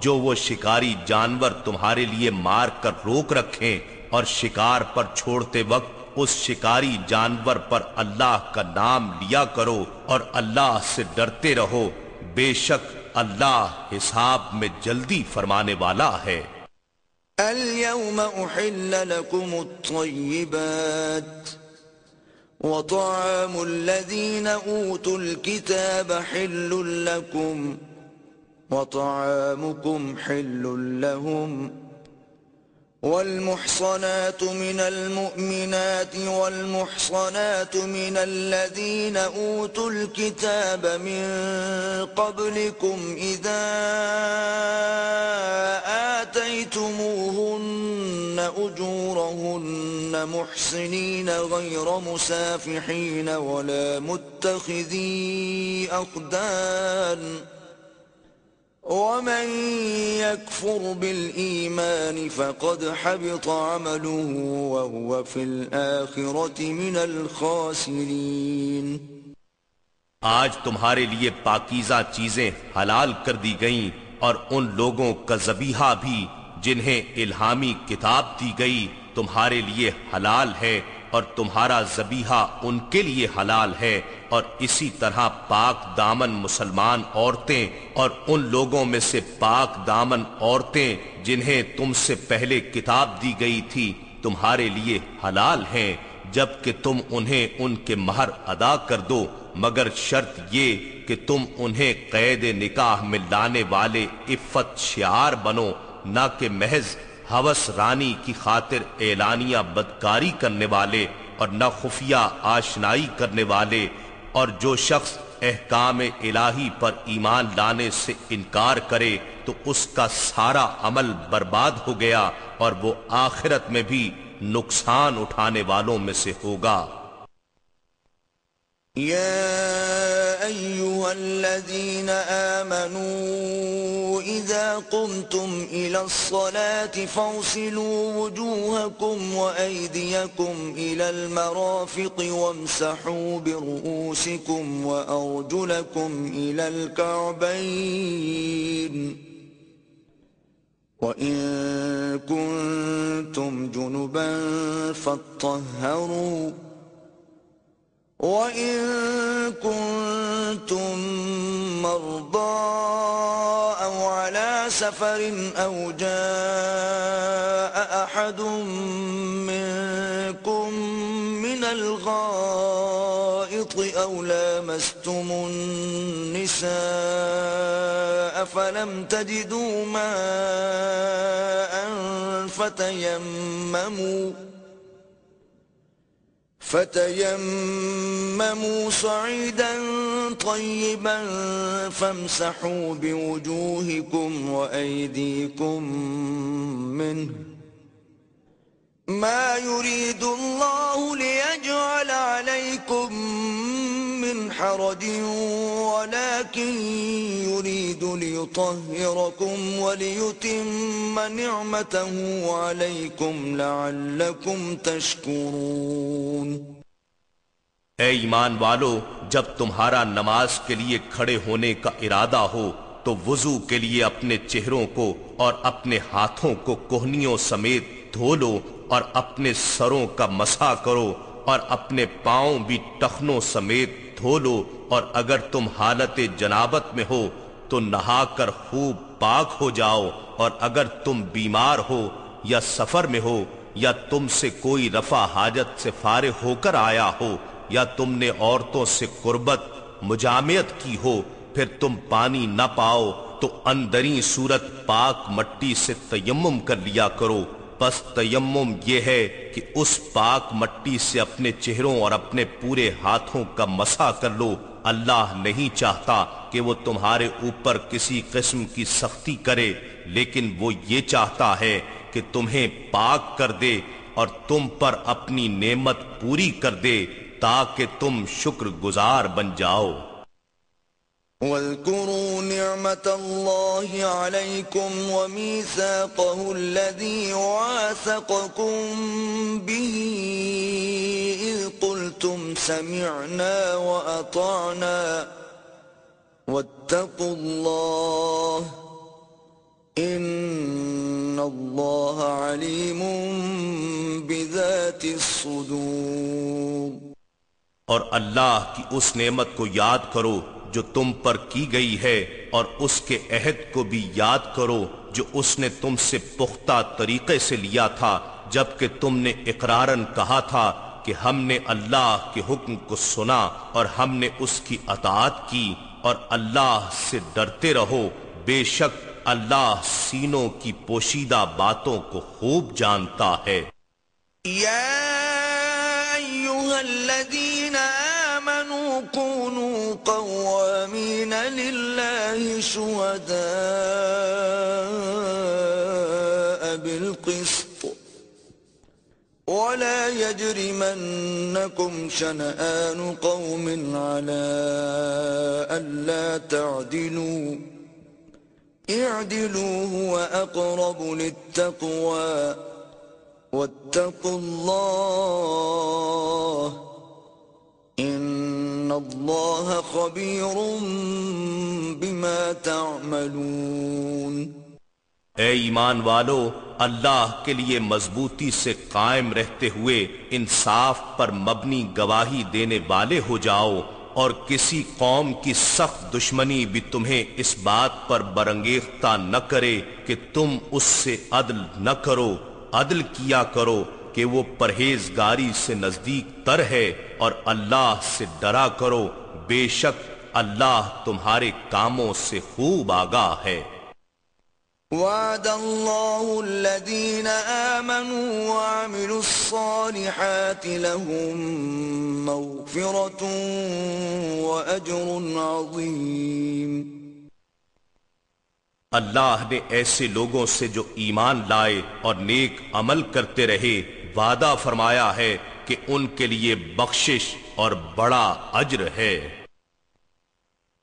جو وہ شکاری جانور تمہارے لیے مار کر روک رکھیں، اور شکار پر چھوڑتے وقت اس شکاری جانور پر اللہ کا نام لیا کرو اور اللہ سے ڈرتے رہو، بے شک اللہ حساب میں جلدی فرمانے والا ہے۔ اليوم أحل لكم الطيبات وطعام الذين أوتوا الكتاب حل لكم وطعامكم حل لهم والمحصنات من المؤمنات والمحصنات من الذين أوتوا الكتاب من قبلكم إذا آتيتموهن أجورهن محصنين غير مسافحين ولا متخذي أخدان ومن يكفر بالإيمان فقد حبط عمله وهو في الآخرة من الخاسرين۔ آج تمہارے لیے پاکیزہ چیزیں حلال کر دی گئیں، اور ان لوگوں کا ذبیحہ بھی جنہیں الہامی کتاب دی گئی تمہارے لیے حلال ہے، اور تمہارا ذبیحہ ان کے لیے حلال ہے، اور اسی طرح پاک دامن مسلمان عورتیں اور ان لوگوں میں سے پاک دامن عورتیں جنہیں تم سے پہلے کتاب دی گئی تھی تمہارے لیے حلال ہیں، جبکہ تم انہیں ان کے مہر ادا کر دو، مگر شرط یہ کہ تم انہیں قید نکاح میں لانے والے عفت شعار بنو، نہ کہ محض ہوس رانی کی خاطر اعلانیہ بدکاری کرنے والے، اور نہ خفیہ آشنائی کرنے والے۔ اور جو شخص احکام الہی پر ایمان لانے سے انکار کرے تو اس کا سارا عمل برباد ہو گیا، اور وہ آخرت میں بھی نقصان اٹھانے والوں میں سے ہوگا۔ يا أيها الذين آمنوا إذا قمتم إلى الصلاة فاغسلوا وجوهكم وأيديكم إلى المرافق وامسحوا برؤوسكم وأرجلكم إلى الكعبين وإن كنتم جنبا فاطهروا وَإِن كُنتُم مَّرْضَىٰ أَوْ عَلَىٰ سَفَرٍ أَوْ جَاءَ أَحَدٌ مِّنكُم مِّنَ الْغَائِطِ أَوْ لَامَسْتُمُ النِّسَاءَ فَلَمْ تَجِدُوا مَاءً فتيمموا صعيدا طيبا فامسحوا بوجوهكم وأيديكم منه ما يريد الله ليجعل عليكم من حرج ولكن يريد ليطهركم وليتم نعمته عليكم لعلكم تشكرون۔ اے ایمان والو، جب تمہارا نماز کے لیے کھڑے ہونے کا ارادہ ہو تو وضو کے لیے اپنے چہروں کو اور اپنے ہاتھوں کو کوہنیوں سمیت دھو لو اور اپنے سروں کا مسح کرو اور اپنے پاؤں بھی ٹخنوں سمیت دھو لو، اور اگر تم حالت جنابت میں ہو تو نہا کر خوب پاک ہو جاؤ، اور اگر تم بیمار ہو یا سفر میں ہو یا تم سے کوئی رفع حاجت سے فارغ ہو کر آیا ہو یا تم نے عورتوں سے قربت مجامعت کی ہو، پھر تم پانی نہ پاؤ تو اندرین صورت پاک مٹی سے تیمم کر لیا کرو۔ پس تیمم یہ ہے کہ اس پاک مٹی سے اپنے چہروں اور اپنے پورے ہاتھوں کا مسح کر لو۔ اللہ نہیں چاہتا کہ وہ تمہارے اوپر کسی قسم کی سختی کرے، لیکن وہ یہ چاہتا ہے کہ تمہیں پاک کر دے اور تم پر اپنی نعمت پوری کر دے تاکہ تم شکر گزار بن جاؤ۔ واذكروا نعمة الله عليكم وميثاقه الذي واثقكم به إذ قلتم سمعنا وأطعنا واتقوا الله إن الله عليم بذات الصدور۔ اور اللہ کی اس نعمت کو یاد کرو جو تم پر کی گئی ہے، اور اس کے عہد کو بھی یاد کرو جو اس نے تم سے پختہ طریقے سے لیا تھا، جبکہ تم نے اقراراً کہا تھا کہ ہم نے اللہ کے حکم کو سنا اور ہم نے اس کی اطاعت کی، اور اللہ سے ڈرتے رہو، بے شک اللہ سینوں کی پوشیدہ باتوں کو خوب جانتا ہے۔ یا ایھا الذین آمنوا كونوا قوامین للہ شہداء بالقسط ولا يجرمنكم شنآن قوم على ألا تعدلوا اعدلوا هو أقرب للتقوى واتقوا الله ان اللہ خبیر بما تعملون۔ اے ایمان والو، اللہ کے لیے مضبوطی سے قائم رہتے ہوئے انصاف پر مبنی گواہی دینے والے ہو جاؤ، اور کسی قوم کی سخت دشمنی بھی تمہیں اس بات پر برانگیختہ نہ کرے کہ تم اس سے عدل نہ کرو، عدل کیا کرو کہ وہ پرہیزگاری سے نزدیک تر ہے، اور اللہ سے ڈرا کرو، بے شک اللہ تمہارے کاموں سے خوب آگاہ ہے۔ وعد اللہ الذین آمنوا وعملوا الصالحات لهم مغفرة وأجر عظیم۔ اللہ نے ایسے لوگوں سے جو ایمان لائے اور نیک عمل کرتے رہے وعدہ فرمایا ہے کہ ان کے لیے بخشش اور بڑا اجر ہے۔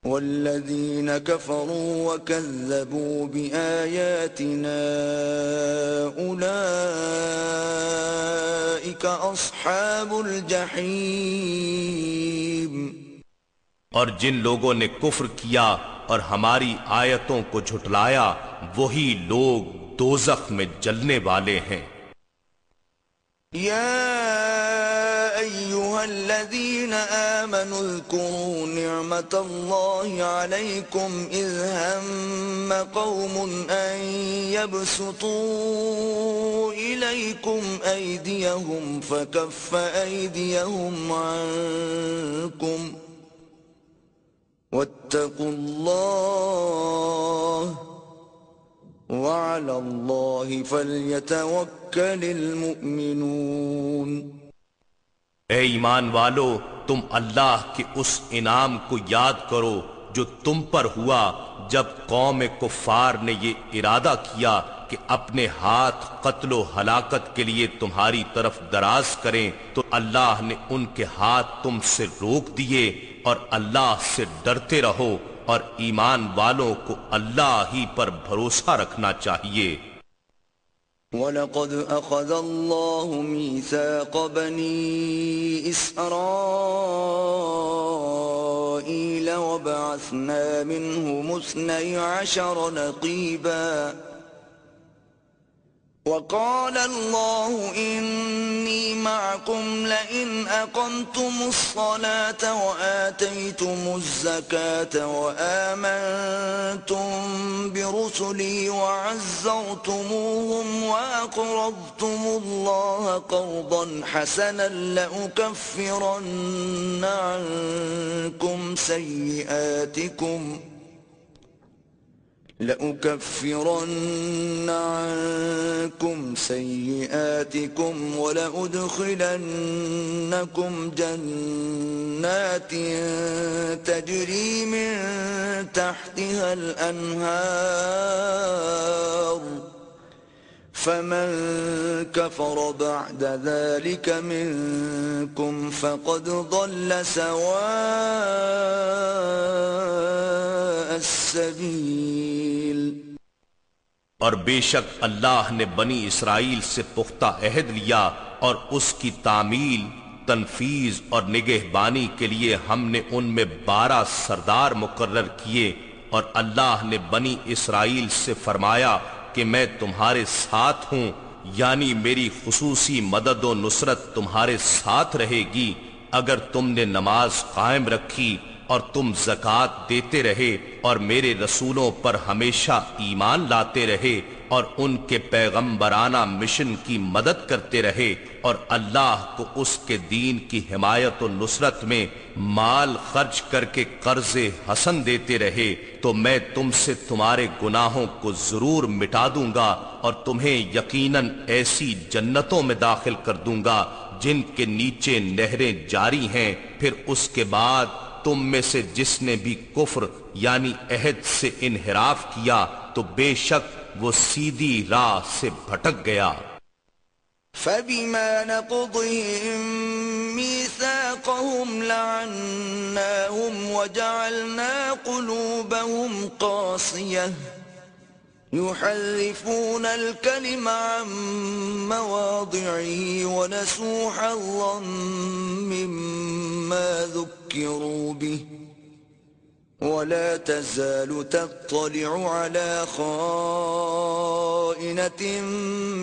والذین کفروا وکذبوا بآیاتنا اولئک اصحاب الجحیم۔ اور جن لوگوں نے کفر کیا اور ہماری آیتوں کو جھٹلایا وہی لوگ دوزخ میں جلنے والے ہیں۔ یا ایھا الذین آمنوا اذکروا نعمت اللہ علیکم اذ ہم قوم ان یبسطوا الیکم ایدیہم فکف ایدیہم عنکم واتقوا اللہ وعلى الله فليتوكل المؤمنون۔ اے ایمان والو، تم اللہ کے اس انعام کو یاد کرو جو تم پر ہوا جب قوم کفار نے یہ ارادہ کیا کہ اپنے ہاتھ قتل و ہلاکت کے لیے تمہاری طرف دراز کریں تو اللہ نے ان کے ہاتھ تم سے روک دیے، اور اللہ سے ڈرتے رہو، اور ایمان والوں کو اللہ ہی پر بھروسہ رکھنا چاہیے۔ وَلَقَدْ أَخَذَ اللَّهُ مِيثَاقَ بَنِي إِسْرَائِيلَ وَبَعَثْنَا مِنْهُمُ 12 نَقِيبًا وَقَالَ اللَّهُ إِنِّي مَعَكُمْ لَئِنْ أَقَمْتُمُ الصَّلَاةَ وَآتَيْتُمُ الزَّكَاةَ وَآمَنْتُمْ بِرُسُلِي وَعَزَّرْتُمُوهُمْ وَأَقْرَضْتُمُ اللَّهَ قَرْضًا حَسَنًا لَأُكَفِّرَنَّ عَنْكُمْ سيئاتكم ولأدخلنكم جنات تجري من تحتها الأنهار فمن كفر بعد ذلك منكم فقد ضل سواء السبيل۔ اور بے شک اللہ نے بنی اسرائیل سے پختہ عہد لیا، اور اس کی تعمیل، تنفیذ اور نگہبانی کے لیے ہم نے ان میں 12 سردار مقرر کیے، اور اللہ نے بنی اسرائیل سے فرمایا کہ میں تمہارے ساتھ ہوں، یعنی میری خصوصی مدد و نصرت تمہارے ساتھ رہے گی اگر تم نے نماز قائم رکھی اور تم زکوٰۃ دیتے رہے اور میرے رسولوں پر ہمیشہ ایمان لاتے رہے اور ان کے پیغمبرانہ مشن کی مدد کرتے رہے اور اللہ کو اس کے دین کی حمایت و نصرت میں مال خرچ کر کے قرض حسن دیتے رہے تو میں تم سے تمہارے گناہوں کو ضرور مٹا دوں گا اور تمہیں یقیناً ایسی جنتوں میں داخل کر دوں گا جن کے نیچے نہریں جاری ہیں۔ پھر اس کے بعد تم میں سے جس نے بھی کفر یعنی عہد سے انحراف کیا تو بے شک وہ سیدھی راہ سے بھٹک گیا۔ فَبِمَا نَقْضِهِم مِّيثَاقَهُمْ لَعَنَّاهُمْ وَجَعَلْنَا قُلُوبَهُمْ قَاسِيَةً يُحَرِّفُونَ الْكَلِمَ عَن مَّوَاضِعِهِ وَنَسُوا حَظًّا مِّمَّا ذُكِّرُوا بِهِ وَلَا تَزَالُ تَطَّلِعُ عَلَى خَائِنَةٍ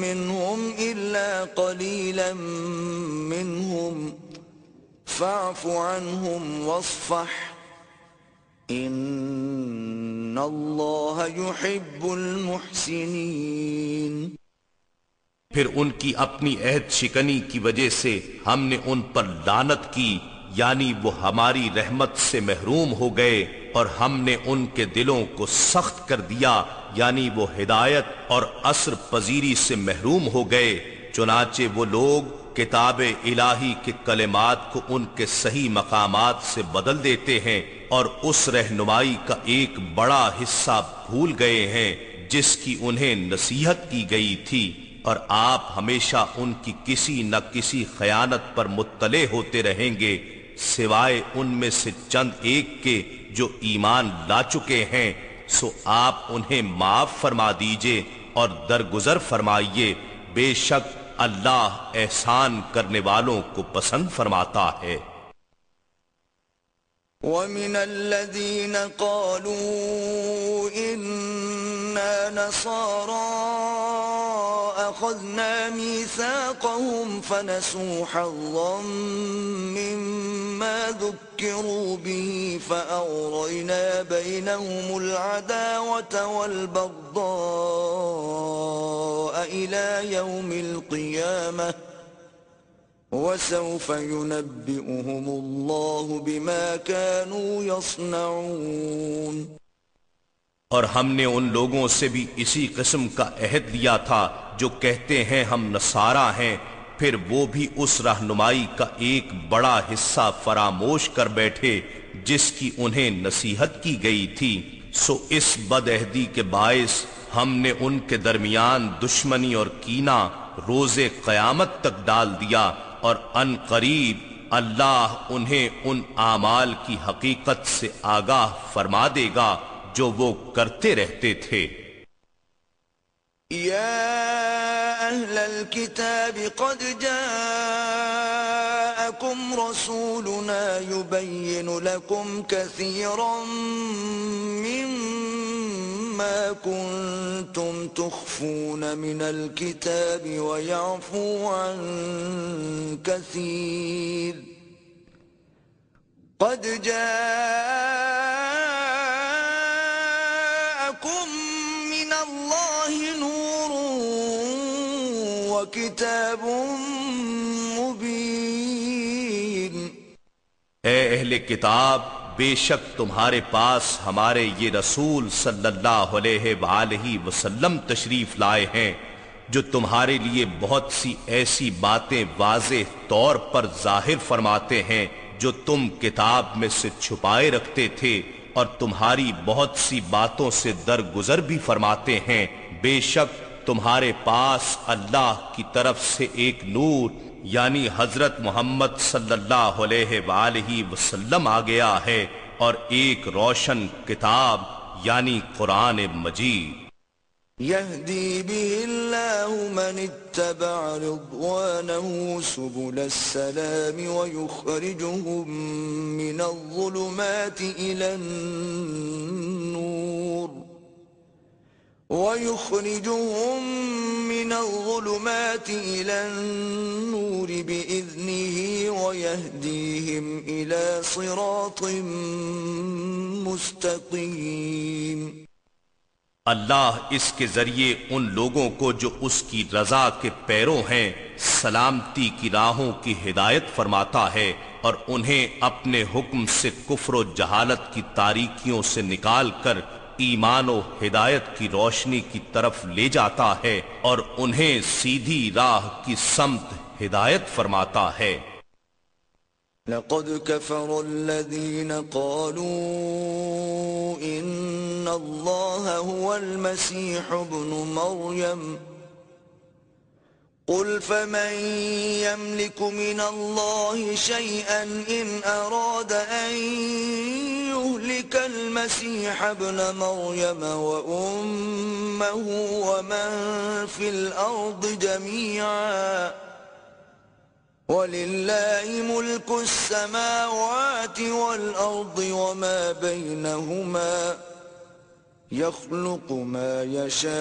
مِّنْهُمْ إِلَّا قَلِيلًا مِّنْهُمْ فَاعْفُ عَنْهُمْ وَاصْفَحْ إِنَّ اللَّهَ يُحِبُّ الْمُحْسِنِينَ۔ پھر ان کی اپنی عہد شکنی کی وجہ سے ہم نے ان پر لعنت کی، یعنی وہ ہماری رحمت سے محروم ہو گئے اور ہم نے ان کے دلوں کو سخت کر دیا، یعنی وہ ہدایت اور اثر پذیری سے محروم ہو گئے۔ چنانچہ وہ لوگ کتاب الہی کے کلمات کو ان کے صحیح مقامات سے بدل دیتے ہیں اور اس رہنمائی کا ایک بڑا حصہ بھول گئے ہیں جس کی انہیں نصیحت کی گئی تھی، اور آپ ہمیشہ ان کی کسی نہ کسی خیانت پر مطلع ہوتے رہیں گے سوائے ان میں سے چند ایک کے جو ایمان لا چکے ہیں، سو آپ انہیں معاف فرما دیجئے اور درگزر فرمائیے، بے شک اللہ احسان کرنے والوں کو پسند فرماتا ہے۔ وَمِنَ الَّذِينَ قَالُوا إِنَّا نَصَارَىٰ أَخَذْنَا مِيثَاقَهُمْ فَنَسُوا حَظًّا مِّمَّا ذُكِّرُوا بِهِ فَأَغْرَيْنَا بَيْنَهُمُ الْعَدَاوَةَ وَالْبَغْضَاءَ إِلَىٰ يَوْمِ الْقِيَامَةِ وَسَوْفَ يُنَبِّئُهُمُ اللَّهُ بِمَا كَانُوا يَصْنَعُونَ۔ اور ہم نے ان لوگوں سے بھی اسی قسم کا عہد لیا تھا جو کہتے ہیں ہم نصارہ ہیں، پھر وہ بھی اس رہنمائی کا ایک بڑا حصہ فراموش کر بیٹھے جس کی انہیں نصیحت کی گئی تھی، سو اس بد عہدی کے باعث ہم نے ان کے درمیان دشمنی اور کینہ روز قیامت تک ڈال دیا، اور ان قریب اللہ انہیں ان اعمال کی حقیقت سے آگاہ فرما دے گا جو وہ کرتے رہتے تھے۔ يا أهل الكتاب قد جاءكم رسولنا يبين لكم كثيرا مما كنتم تخفون من الكتاب ويعفو عن كثير قد جاءكم من الله نور وكتاب مبين۔ اے اہل کتاب، بے شک تمہارے پاس ہمارے یہ رسول صلی اللہ علیہ وآلہ وسلم تشریف لائے ہیں جو تمہارے لیے بہت سی ایسی باتیں واضح طور پر ظاہر فرماتے ہیں جو تم کتاب میں سے چھپائے رکھتے تھے، اور تمہاری بہت سی باتوں سے درگزر بھی فرماتے ہیں۔ بے شک تمہارے پاس اللہ کی طرف سے ایک نور یعنی حضرت محمد صلی اللہ علیہ وآلہ وسلم آ گیا ہے، اور ایک روشن کتاب یعنی قرآن مجید۔ يهدي به الله من اتبع رضوانه سبل السلام ويخرجهم من الظلمات إلى النور بإذنه ويهديهم إلى صراط مستقيم۔ اللہ اس کے ذریعے ان لوگوں کو جو اس کی رضا کے پیروں ہیں سلامتی کی راہوں کی ہدایت فرماتا ہے، اور انہیں اپنے حکم سے کفر و جہالت کی تاریکیوں سے نکال کر ایمان و ہدایت کی روشنی کی طرف لے جاتا ہے، اور انہیں سیدھی راہ کی سمت ہدایت فرماتا ہے۔ لقد كفر الذين قالوا إن الله هو المسيح ابن مريم قل فمن يملك من الله شيئا إن أراد أن يهلك المسيح ابن مريم وأمه ومن في الأرض جميعا وَلِلَّهِ مُلْكُ السَّمَاوَاتِ وَالْأَرْضِ وَمَا بَيْنَهُمَا يَخْلُقُ مَا يَشَاءُ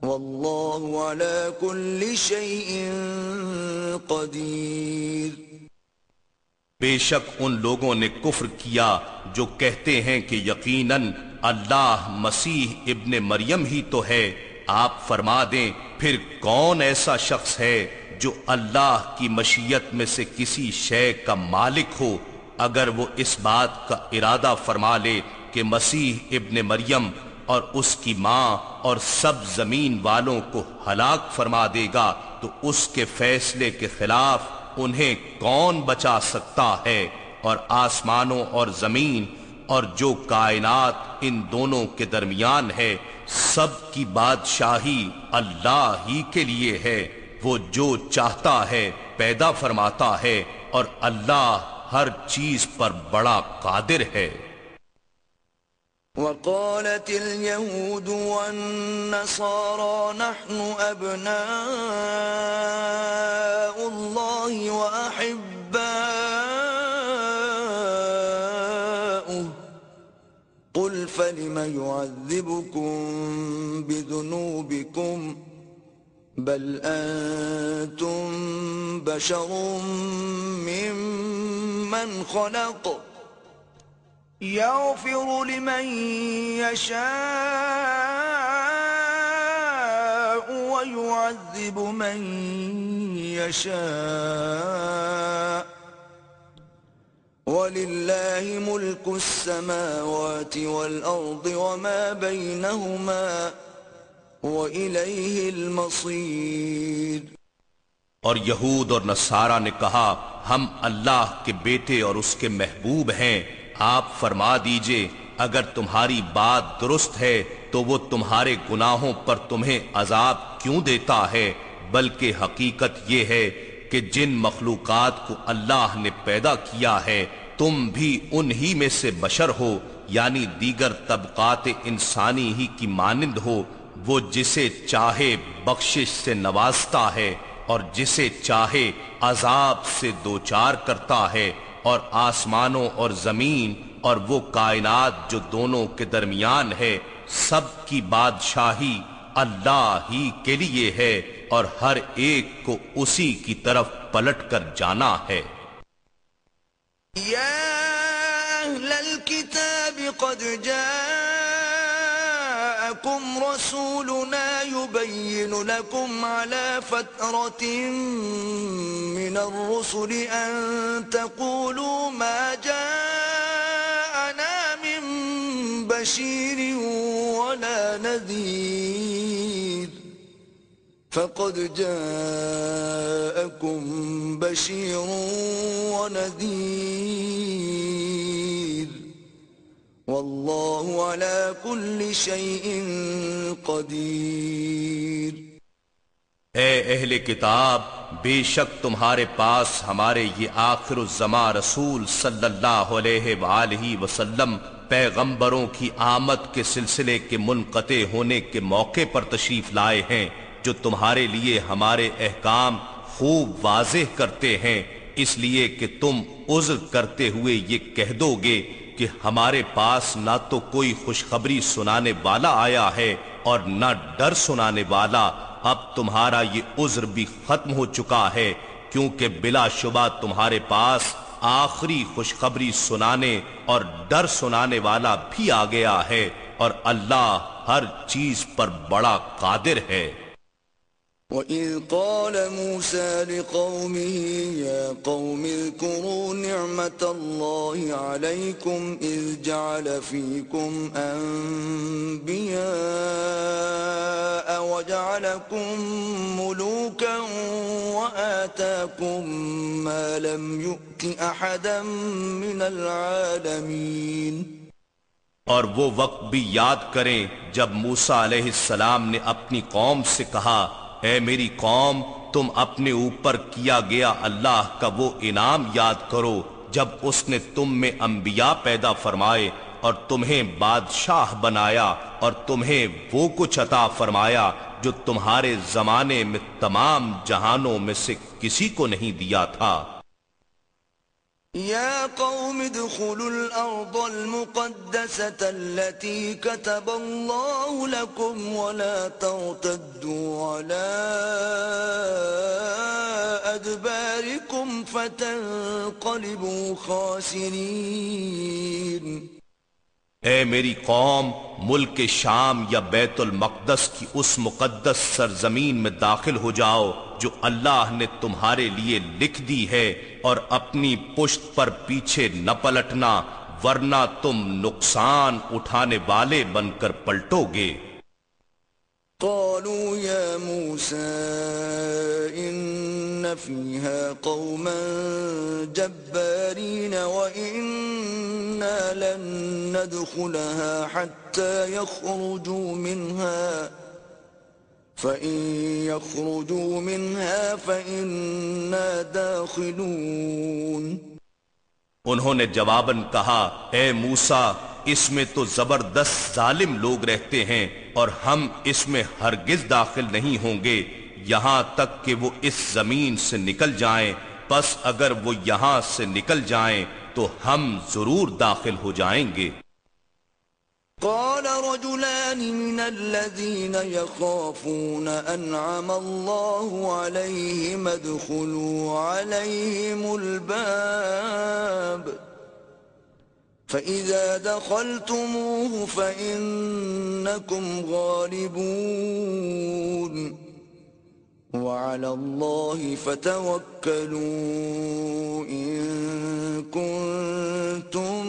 وَاللَّهُ عَلَى كُلِّ شَيْءٍ قَدِيرٌ۔ بے شک ان لوگوں نے کفر کیا جو کہتے ہیں کہ یقیناً اللہ مسیح ابن مریم ہی تو ہے۔ آپ فرما دیں پھر کون ایسا شخص ہے جو اللہ کی مشیت میں سے کسی شے کا مالک ہو، اگر وہ اس بات کا ارادہ فرما لے کہ مسیح ابن مریم اور اس کی ماں اور سب زمین والوں کو ہلاک فرما دے گا تو اس کے فیصلے کے خلاف انہیں کون بچا سکتا ہے؟ اور آسمانوں اور زمین اور جو کائنات ان دونوں کے درمیان ہے سب کی بادشاہی اللہ ہی کے لیے ہے، وہ جو چاہتا ہے پیدا فرماتا ہے، اور اللہ ہر چیز پر بڑا قادر ہے۔ وقالت اليهود والنصارى نحن أبناء الله وأحباؤه قل فلم يعذبكم بذنوبكم بل أنتم بشر ممن خلق يغفر لمن يشاء ويعذب من يشاء وَلِلَّهِ مُلْكُ السَّمَاوَاتِ وَالْأَرْضِ وَمَا بَيْنَهُمَا وَإِلَيْهِ الْمَصِيرُ۔ اور یہود اور نصارہ نے کہا ہم اللہ کے بیٹے اور اس کے محبوب ہیں۔ آپ فرما دیجئے اگر تمہاری بات درست ہے تو وہ تمہارے گناہوں پر تمہیں عذاب کیوں دیتا ہے؟ بلکہ حقیقت یہ ہے کہ جن مخلوقات کو اللہ نے پیدا کیا ہے تم بھی انہی میں سے بشر ہو، یعنی دیگر طبقات انسانی ہی کی مانند ہو۔ وہ جسے چاہے بخشش سے نوازتا ہے اور جسے چاہے عذاب سے دوچار کرتا ہے، اور آسمانوں اور زمین اور وہ کائنات جو دونوں کے درمیان ہے، سب کی بادشاہی اللہ ہی کے لیے ہے، اور ہر ایک کو اسی کی طرف پلٹ کر جانا ہے۔ یا اہل الکتاب قد جاءکم رسولنا يبین لکم على فترة من الرسل ان تقولوا ما جاءنا من بشیر ولا نذیر فقد جاءكم بشير ونذير والله على كل شيء قدير۔ اے اہل کتاب، بے شک تمہارے پاس ہمارے یہ آخر الزمان رسول صلی اللہ علیہ وآلہ وسلم پیغمبروں کی آمد کے سلسلے کے منقطع ہونے کے موقع پر تشریف لائے ہیں، جو تمہارے لیے ہمارے احکام خوب واضح کرتے ہیں، اس لیے کہ تم عذر کرتے ہوئے یہ کہہ دو گے کہ ہمارے پاس نہ تو کوئی خوشخبری سنانے والا آیا ہے اور نہ ڈر سنانے والا۔ اب تمہارا یہ عذر بھی ختم ہو چکا ہے، کیونکہ بلا شبہ تمہارے پاس آخری خوشخبری سنانے اور ڈر سنانے والا بھی آ گیا ہے، اور اللہ ہر چیز پر بڑا قادر ہے۔ وَإِذْ قَالَ مُوسَى لِقَوْمِهِ يَا قَوْمِ اذْكُرُوا نِعْمَةَ اللَّهِ عَلَيْكُمْ إِذْ جَعَلَ فِيكُمْ أَنْبِيَاءَ وَجَعَلَكُمْ مُلُوكًا وَآتَاكُمْ مَا لَمْ يُؤْتِ أَحَدًا مِنَ الْعَالَمِينَ۔ اور وہ وقت بھی یاد کریں جب موسیٰ علیہ السلام نے اپنی قوم سے کہا، اے میری قوم، تم اپنے اوپر کیا گیا اللہ کا وہ انعام یاد کرو جب اس نے تم میں انبیاء پیدا فرمائے اور تمہیں بادشاہ بنایا اور تمہیں وہ کچھ عطا فرمایا جو تمہارے زمانے میں تمام جہانوں میں سے کسی کو نہیں دیا تھا۔ يا قوم ادخلوا الأرض المقدسة التي كتب الله لكم ولا ترتدوا على أدباركم فتنقلبوا خاسرين۔ اے میری قوم، ملک شام یا بیت المقدس کی اس مقدس سرزمین میں داخل ہو جاؤ جو اللہ نے تمہارے لیے لکھ دی ہے، اور اپنی پشت پر پیچھے نہ پلٹنا، ورنہ تم نقصان اٹھانے والے بن کر پلٹو گے۔ قالوا يا موسى إن فيها قوما جبارين وإنا لن ندخلها حتى يخرجوا منها فإن يخرجوا منها فإنا داخلون۔ انہوں نے جواباً کہا، اے موسیٰ، اس میں تو زبردست ظالم لوگ رہتے ہیں اور ہم اس میں ہرگز داخل نہیں ہوں گے یہاں تک کہ وہ اس زمین سے نکل جائیں، پس اگر وہ یہاں سے نکل جائیں تو ہم ضرور داخل ہو جائیں گے۔ قال رجلان من الذين يخافون أنعم الله عليهم ادخلوا عليهم الباب فإذا دخلتموه فإنكم غالبون وعلى الله فتوكلوا إن كنتم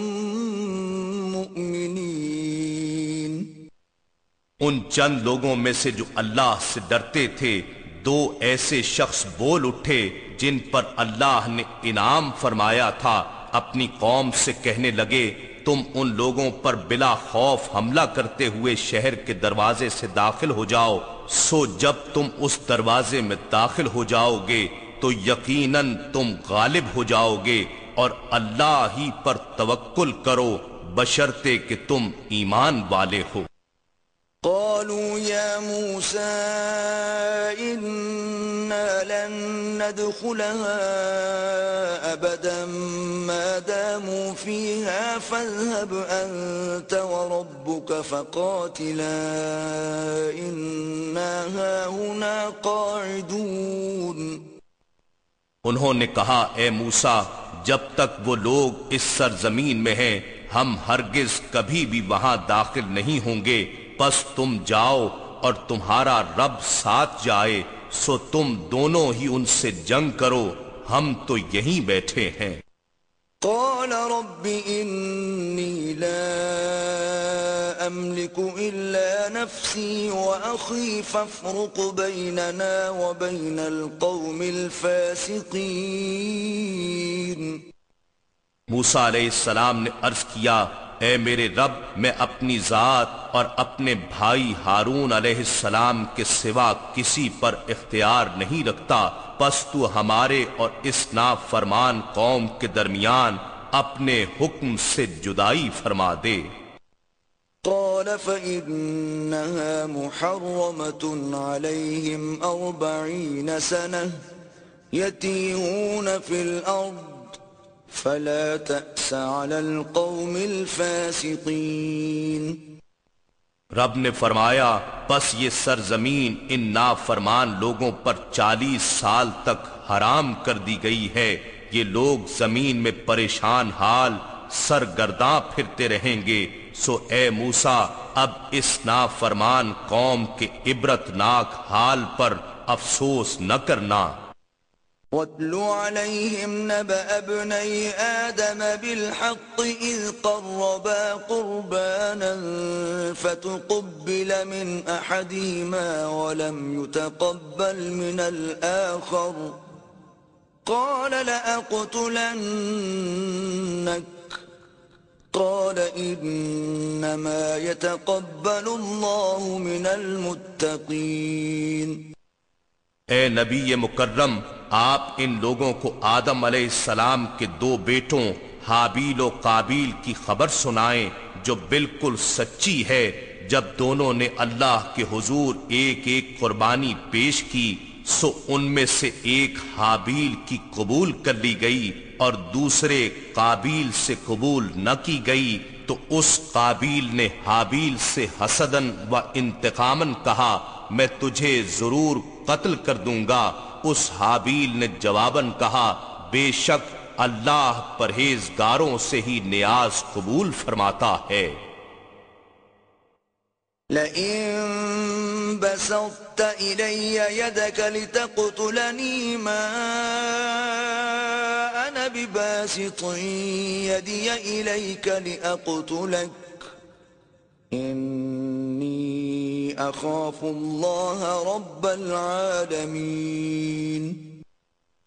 مؤمنين۔ ان چند لوگوں میں سے جو اللہ سے ڈرتے تھے، دو ایسے شخص بول اٹھے جن پر اللہ نے انعام فرمایا تھا، اپنی قوم سے کہنے لگے، تم ان لوگوں پر بلا خوف حملہ کرتے ہوئے شہر کے دروازے سے داخل ہو جاؤ، سو جب تم اس دروازے میں داخل ہو جاؤ گے تو یقیناً تم غالب ہو جاؤ گے، اور اللہ ہی پر توکل کرو بشرطے کہ تم ایمان والے ہو۔ قالوا يا موسى إنا لن ندخلها أبدا ما داموا فيها فاذهب أنت وربك فقاتلا إنا هاهنا قاعدون۔ انہوں نے کہا اے موسیٰ جب تک وہ لوگ اس سرزمین میں ہیں ہم ہرگز کبھی بھی وہاں داخل نہیں ہوں گے، پس تم جاؤ اور تمہارا رب ساتھ جائے، سو تم دونوں ہی ان سے جنگ کرو، ہم تو یہیں بیٹھے ہیں۔ قال رب إني لا أملك إلا نفسي وأخي فافرق بيننا وبين القوم الفاسقين۔ موسیٰ علیہ السلام نے عرض کیا اے میرے رب میں اپنی ذات اور اپنے بھائی ہارون علیہ السلام کے سوا کسی پر اختیار نہیں رکھتا، پس تو ہمارے اور اس نافرمان قوم کے درمیان اپنے حکم سے جدائی فرما دے۔ قال فإنها محرمة عليهم 40 سنة يتيهون في الأرض فلا تأس على القوم الفاسقين۔ رب نے فرمایا پس یہ سرزمین ان نافرمان لوگوں پر 40 سال تک حرام کر دی گئی ہے، یہ لوگ زمین میں پریشان حال سرگرداں پھرتے رہیں گے، سو اے موسیٰ اب اس نافرمان قوم کے عبرتناک حال پر افسوس نہ کرنا۔ وَاتْلُ عَلَيْهِمْ نَبَأَ ابْنَيْ آدَمَ بِالْحَقِّ إِذْ قَرَّبَا قُرْبَانًا فَتُقُبِّلَ مِنْ أَحَدِهِمَا وَلَمْ يُتَقَبَّلْ مِنَ الْآخَرِ قَالَ لَأَقْتُلَنَّكَ قَالَ إِنَّمَا يَتَقَبَّلُ اللَّهُ مِنَ الْمُتَّقِينَ۔ اے نبی مکرم آپ ان لوگوں کو آدم علیہ السلام کے 2 بیٹوں حابیل و قابیل کی خبر سنائیں جو بالکل سچی ہے، جب دونوں نے اللہ کے حضور ایک ایک قربانی پیش کی، سو ان میں سے ایک حابیل کی قبول کر لی گئی اور دوسرے قابیل سے قبول نہ کی گئی، تو اس قابیل نے حابیل سے حسدن و انتقامن کہا میں تجھے ضرور قتل کر دوں گا، اس حابیل نے جواباً کہا بے شک اللہ پرہیزگاروں سے ہی نیاز قبول فرماتا ہے۔ لئن بسطت إلي يدك لتقتلني ما أنا بباسط يدي إليك لأقتلك إني أخاف الله رب العالمين۔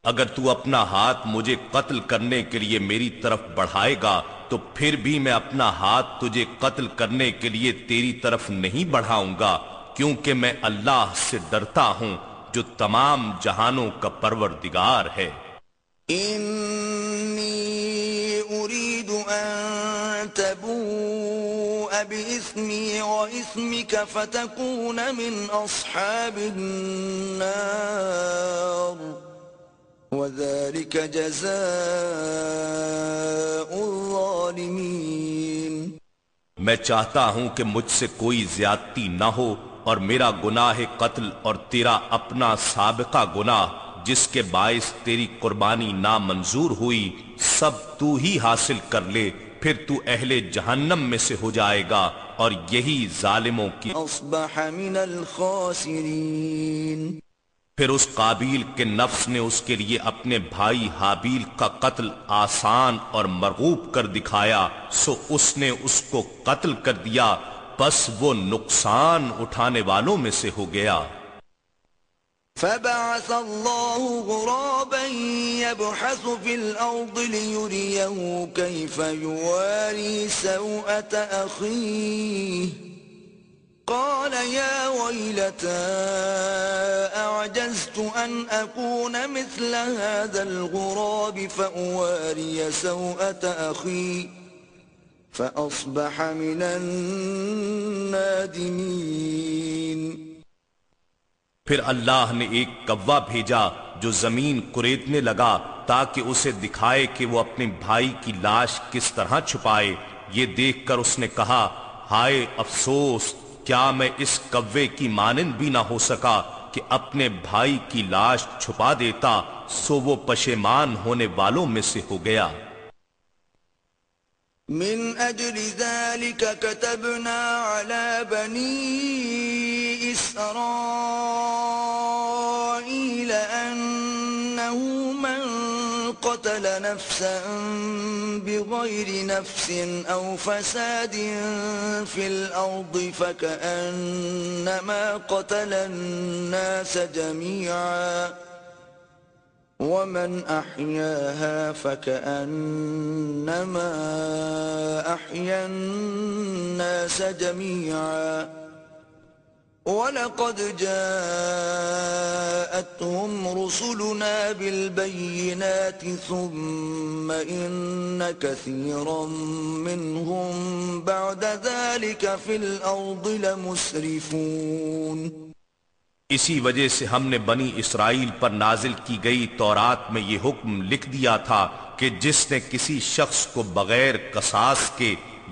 اگر تو اپنا ہاتھ مجھے قتل کرنے کے لیے میری طرف بڑھائے گا تو پھر بھی میں اپنا ہاتھ تجھے قتل کرنے کے لیے تیری طرف نہیں بڑھاؤں گا، کیونکہ میں اللہ سے ڈرتا ہوں جو تمام جہانوں کا پروردگار ہے۔ انی اريد ان تبوء باسمي واسمك فتكون من اصحاب النار وذلك جزاء الظالمین۔ میں چاہتا ہوں کہ مجھ سے کوئی زیادتی نہ ہو اور میرا گناہ قتل اور تیرا اپنا سابقہ گناہ جس کے باعث تیری قربانی نامنظور ہوئی سب تو ہی حاصل کر لے، پھر تو اہل جہنم میں سے ہو جائے گا اور یہی ظالموں کی۔ اصبح من الخاسرین۔ پھر اس قابیل کے نفس نے اس کے لیے اپنے بھائی حابیل کا قتل آسان اور مرغوب کر دکھایا، سو اس نے اس کو قتل کر دیا، بس وہ نقصان اٹھانے والوں میں سے ہو گیا۔ فبعث الله غرابا يبحث في الأرض ليريه كيف يواري سوءة أخيه قال يا ويلتى أعجزت أن أكون مثل هذا الغراب فأواري سوءة أخي فأصبح من النادمين. پھر اللہ نے ایک کوا بھیجا جو زمین کریدنے لگا تاکہ اسے دکھائے کہ وہ اپنے بھائی کی لاش کس طرح چھپائے. یہ دیکھ کر اس نے کہا ہائے افسوس، کیا میں اس کوے کی مانند بھی نہ ہو سکا کہ اپنے بھائی کی لاش چھپا دیتا. سو وہ پشیمان ہونے والوں میں سے ہو گیا. من أجل ذلك كتبنا على بني إسرائيل أنه من قتل نفسا بغير نفس أو فساد في الأرض فكأنما قتل الناس جميعا ومن أحياها فكأنما أحيا الناس جميعا ولقد جاءتهم رسلنا بالبينات ثم إن كثيرا منهم بعد ذلك في الأرض لمسرفون. اسی وجہ سے ہم نے بنی اسرائیل پر نازل کی گئی تورات میں یہ حکم لکھ دیا تھا کہ جس نے کسی شخص کو بغیر قصاص کے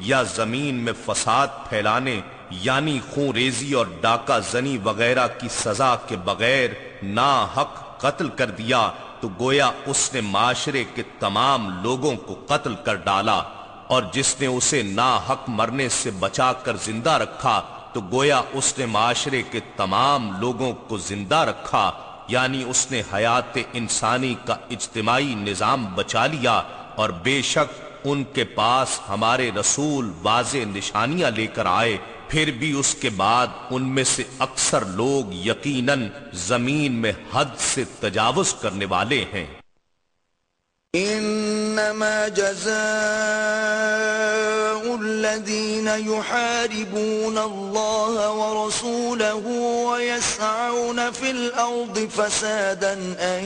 یا زمین میں فساد پھیلانے یعنی خون ریزی اور ڈاکہ زنی وغیرہ کی سزا کے بغیر ناحق قتل کر دیا تو گویا اس نے معاشرے کے تمام لوگوں کو قتل کر ڈالا، اور جس نے اسے ناحق مرنے سے بچا کر زندہ رکھا تو گویا اس نے معاشرے کے تمام لوگوں کو زندہ رکھا، یعنی اس نے حیات انسانی کا اجتماعی نظام بچا لیا. اور بے شک ان کے پاس ہمارے رسول واضح نشانیاں لے کر آئے، پھر بھی اس کے بعد ان میں سے اکثر لوگ یقیناً زمین میں حد سے تجاوز کرنے والے ہیں. انما جزاء الذين يحاربون الله ورسوله ويسعون في الأرض فسادا أن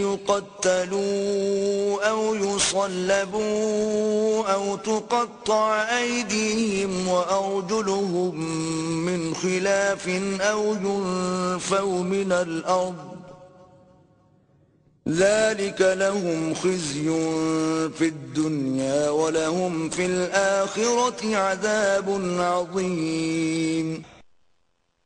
يقتلوا أو يصلبوا أو تقطع أيديهم وأرجلهم من خلاف أو ينفوا من الأرض ذلك لهم خزي في الدنيا ولهم في الآخرة عذاب عظيم.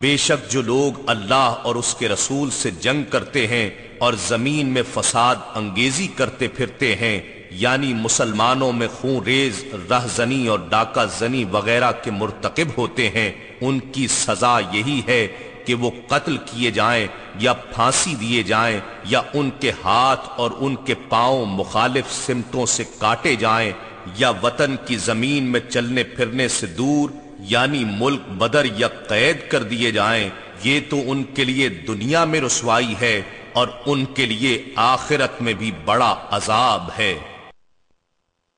بے شک جو لوگ اللہ اور اس کے رسول سے جنگ کرتے ہیں اور زمین میں فساد انگیزی کرتے پھرتے ہیں، یعنی مسلمانوں میں خون ریز، رہزنی اور ڈاکہ زنی وغیرہ کے مرتکب ہوتے ہیں، ان کی سزا یہی ہے کہ وہ قتل کیے جائیں یا پھانسی دیے جائیں یا ان کے ہاتھ اور ان کے پاؤں مخالف سمتوں سے کاٹے جائیں یا وطن کی زمین میں چلنے پھرنے سے دور یعنی ملک بدر یا قید کر دیے جائیں. یہ تو ان کے لیے دنیا میں رسوائی ہے اور ان کے لیے آخرت میں بھی بڑا عذاب ہے.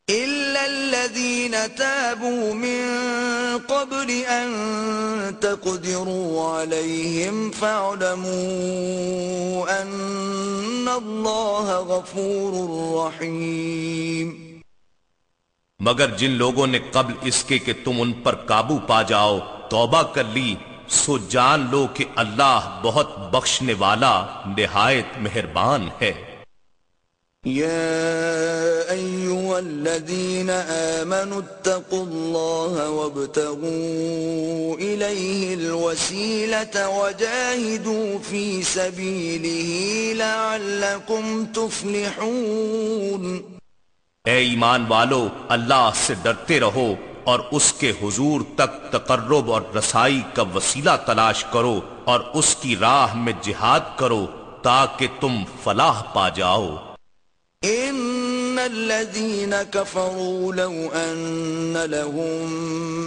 إلا الذين تابوا من قبل أن تقدروا عليهم فاعلموا أن الله غفور رحيم. مگر جن لوگوں نے قبل اس کے کہ تم ان پر قابو پا جاؤ توبہ کر لی، سو جان لو کہ اللہ بہت بخشنے والا نہایت مہربان ہے. يا أيها الذين آمنوا اتقوا الله وابتغوا إليه الوسيلة وجاهدوا في سبيله لعلكم تفلحون. اے ایمان والو، اللہ سے ڈرتے رہو اور اس کے حضور تک تقرب اور رسائی کا وسیلہ تلاش کرو اور اس کی راہ میں جہاد کرو تاکہ تم فلاح پا جاؤ. ان الذين كفروا لو أن لهم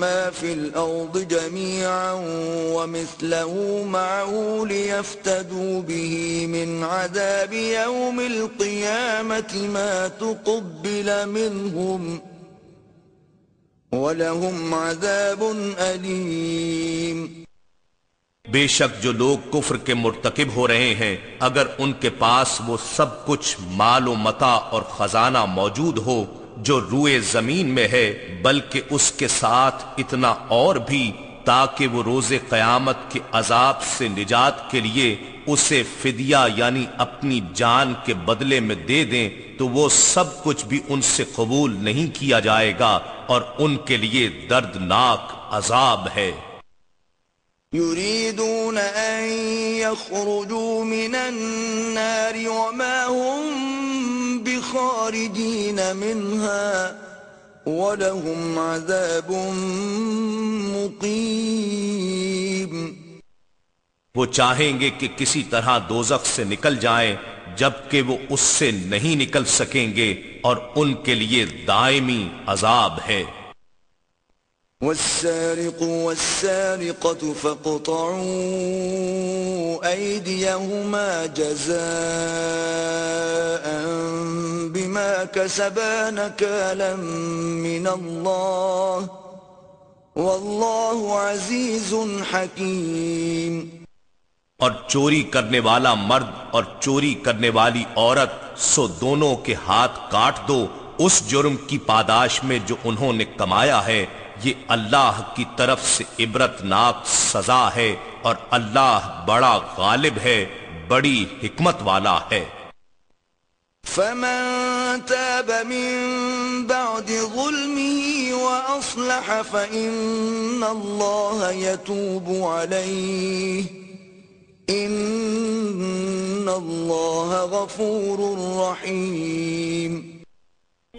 ما في الأرض جميعا ومثله معه ليفتدوا به من عذاب يوم القيامة ما تقبل منهم وَلَهُمْ عَذَابٌ أَلِيمٌ۔ بے شک جو لوگ کفر کے مرتکب ہو رہے ہیں اگر ان کے پاس وہ سب کچھ مال و متاع اور خزانہ موجود ہو جو روئے زمین میں ہے، بلکہ اس کے ساتھ اتنا اور بھی تاکہ وہ روز قیامت کے عذاب سے نجات کے لیے اسے فدیہ یعنی اپنی جان کے بدلے میں دے دیں، تو وہ سب کچھ بھی ان سے قبول نہیں کیا جائے گا اور ان کے لیے دردناک عذاب ہے۔ يريدون أن يخرجوا من النار وما هم بخارجين منها وَلَهُمْ عَذَابٌ مُقِيمٌ۔ وہ چاہیں گے کہ کسی طرح دوزخ سے نکل جائیں جبکہ وہ اس سے نہیں نکل سکیں گے اور ان کے لیے دائمی عذاب ہے۔ وَالسَّارِقُ وَالسَّارِقَةُ فَاقْطَعُوا أَيْدِيَهُمَا جَزَاءً بِمَا كَسَبَا نَكَالًا مِّنَ اللَّهِ وَاللَّهُ عَزِيزٌ حَكِيمٌ۔ اور چوری کرنے والا مرد اور چوری کرنے والی عورت سو دونوں کے ہاتھ کاٹ دو اس جرم کی پاداش میں جو انہوں نے کمایا ہے، یہ اللہ کی طرف سے عبرتناک سزا ہے اور اللہ بڑا غالب ہے، بڑی حکمت والا ہے۔ فَمَن تَابَ مِن بَعْدِ ظُلْمِهِ وَأَصْلَحَ فَإِنَّ اللَّهَ يَتُوبُ عَلَيْهِ إِنَّ اللَّهَ غَفُورٌ رَّحِيمٌ۔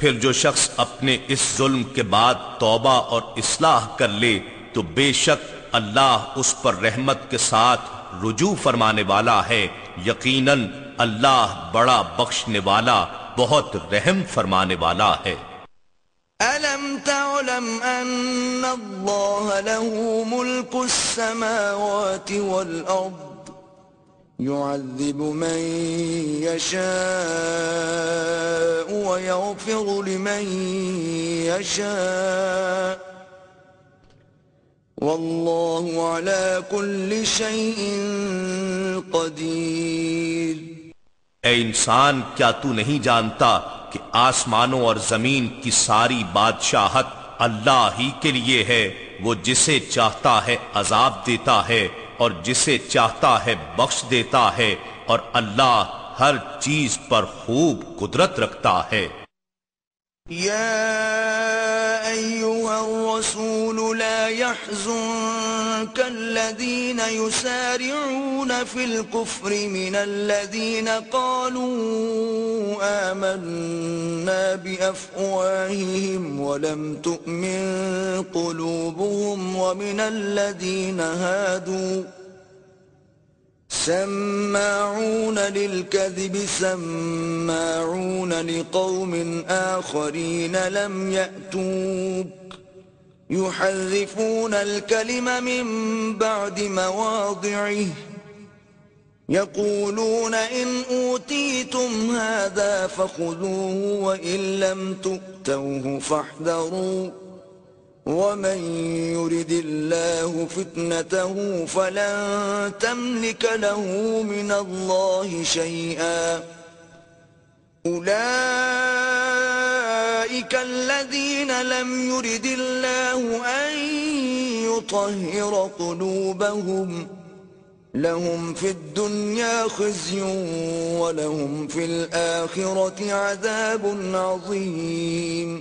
پھر جو شخص اپنے اس ظلم کے بعد توبہ اور اصلاح کر لے تو بے شک اللہ اس پر رحمت کے ساتھ رجوع فرمانے والا ہے، یقیناً اللہ بڑا بخشنے والا بہت رحم فرمانے والا ہے۔ أَلَمْ تَعْلَمْ أَنَّ اللَّهَ لَهُ مُلْكُ السَّمَاوَاتِ وَالْأَرْضِ يُعَذِّبُ مَن يَشَاءُ وَيَغْفِرُ لِمَن يَشَاءُ وَاللَّهُ عَلَى كُلِّ شَيْءٍ قَدِيرٌ۔ اے انسان، کیا تو نہیں جانتا کہ آسمانوں اور زمین کی ساری بادشاہت اللہ ہی کے لیے ہے؟ وہ جسے چاہتا ہے عذاب دیتا ہے اور جسے چاہتا ہے بخش دیتا ہے، اور اللہ ہر چیز پر خوب قدرت رکھتا ہے۔ یا ایھا الرسول لا يحزنك الذین یسارعون فی الکفر من الذین قالوا آمنا بافواہہم ولم تؤمن قلوبهم ومن الذین هادوا سماعون للكذب سماعون لقوم آخرين لم يأتوك يحرفون الكلم من بعد مواضعه يقولون إن أوتيتم هذا فخذوه وإن لم تؤتوه فاحذروا وَمَن يُرِدِ اللَّهُ فِتْنَتَهُ فَلَن تَمْلِكَ لَهُ مِنَ اللَّهِ شَيْئًا أُولَئِكَ الَّذِينَ لَمْ يُرِدِ اللَّهُ أَن يُطَهِّرَ قُلُوبَهُمْ لَهُمْ فِي الدُّنْيَا خِزْيٌ وَلَهُمْ فِي الْآخِرَةِ عَذَابٌ عَظِيمٌ۔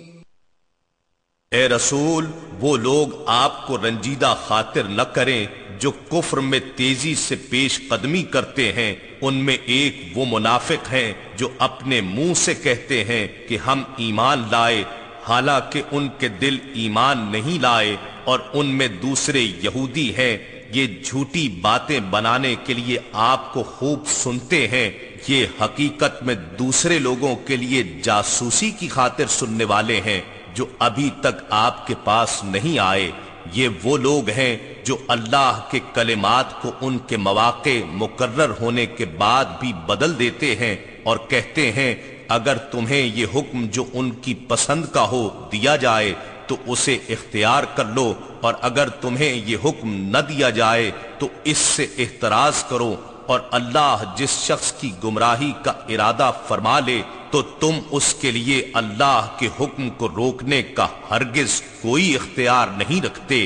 اے رسول، وہ لوگ آپ کو رنجیدہ خاطر نہ کریں جو کفر میں تیزی سے پیش قدمی کرتے ہیں۔ ان میں ایک وہ منافق ہیں جو اپنے منہ سے کہتے ہیں کہ ہم ایمان لائے، حالانکہ ان کے دل ایمان نہیں لائے، اور ان میں دوسرے یہودی ہیں یہ جھوٹی باتیں بنانے کے لیے آپ کو خوب سنتے ہیں، یہ حقیقت میں دوسرے لوگوں کے لیے جاسوسی کی خاطر سننے والے ہیں جو ابھی تک آپ کے پاس نہیں آئے۔ یہ وہ لوگ ہیں جو اللہ کے کلمات کو ان کے مواقع مقرر ہونے کے بعد بھی بدل دیتے ہیں اور کہتے ہیں اگر تمہیں یہ حکم جو ان کی پسند کا ہو دیا جائے تو اسے اختیار کر لو، اور اگر تمہیں یہ حکم نہ دیا جائے تو اس سے احتراز کرو، اور اللہ جس شخص کی گمراہی کا ارادہ فرما لے تو تم اس کے لیے اللہ کے حکم کو روکنے کا ہرگز کوئی اختیار نہیں رکھتے۔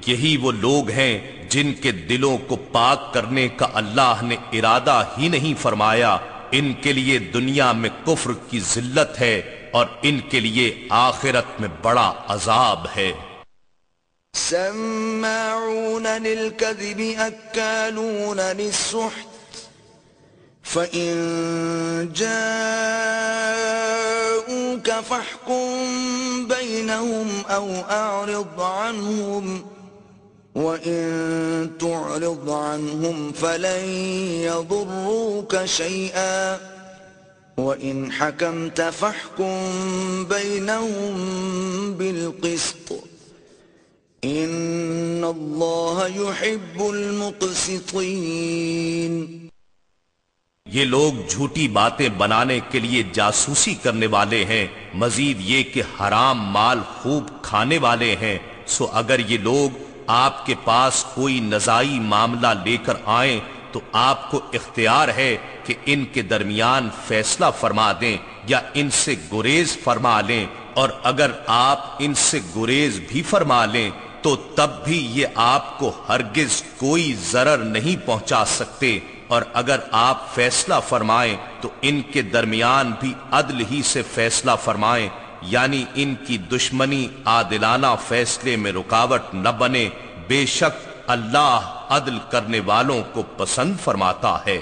یہی وہ لوگ ہیں جن کے دلوں کو پاک کرنے کا اللہ نے ارادہ ہی نہیں فرمایا، ان کے لیے دنیا میں کفر کی ذلت ہے اور ان کے لیے آخرت میں بڑا عذاب ہے۔ سماعون للكذب أكالون للسحت فإن جاءوك فاحكم بينهم أو أعرض عنهم وإن تعرض عنهم فلن يضروك شيئا وإن حكمت فاحكم بينهم بالقسط ان اللہ یحب المقسطین۔ یہ لوگ جھوٹی باتیں بنانے کے لیے جاسوسی کرنے والے ہیں، مزید یہ کہ حرام مال خوب کھانے والے ہیں۔ سو اگر یہ لوگ آپ کے پاس کوئی نزاعی معاملہ لے کر آئیں تو آپ کو اختیار ہے کہ ان کے درمیان فیصلہ فرما دیں یا ان سے گریز فرما لیں، اور اگر آپ ان سے گریز بھی فرما لیں تو تب بھی یہ آپ کو ہرگز کوئی ضرر نہیں پہنچا سکتے، اور اگر آپ فیصلہ فرمائیں تو ان کے درمیان بھی عدل ہی سے فیصلہ فرمائیں، یعنی ان کی دشمنی عادلانہ فیصلے میں رکاوٹ نہ بنے، بے شک اللہ عدل کرنے والوں کو پسند فرماتا ہے۔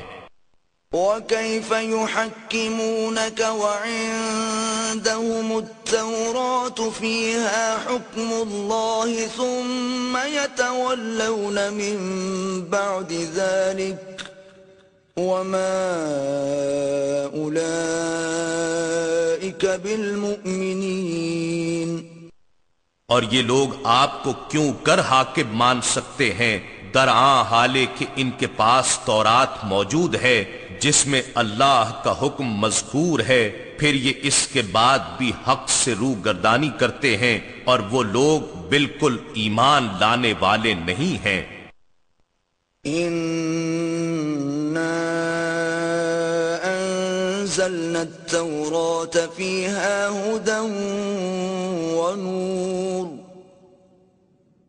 وَكَيْفَ يُحَكِّمُونَكَ وَعِندَهُمُ التَّوْرَاةُ فِيهَا حُكْمُ اللَّهِ ثُمَّ يَتَوَلَّوْنَ مِن بَعْدِ ذَلِكَ وَمَا أُولَئِكَ بِالْمُؤْمِنِينَ۔ اور یہ لوگ آپ کو کیوں کر حاکم مان سکتے ہیں، درآں حالے کہ ان کے پاس تورات موجود ہے جس میں اللہ کا حکم مذکور ہے، پھر یہ اس کے بعد بھی حق سے روگردانی کرتے ہیں اور وہ لوگ بالکل ایمان لانے والے نہیں ہیں۔ إِنَّا أَنزَلْنَا التَّوْرَاةَ فِيهَا هُدًى وَنُورٌ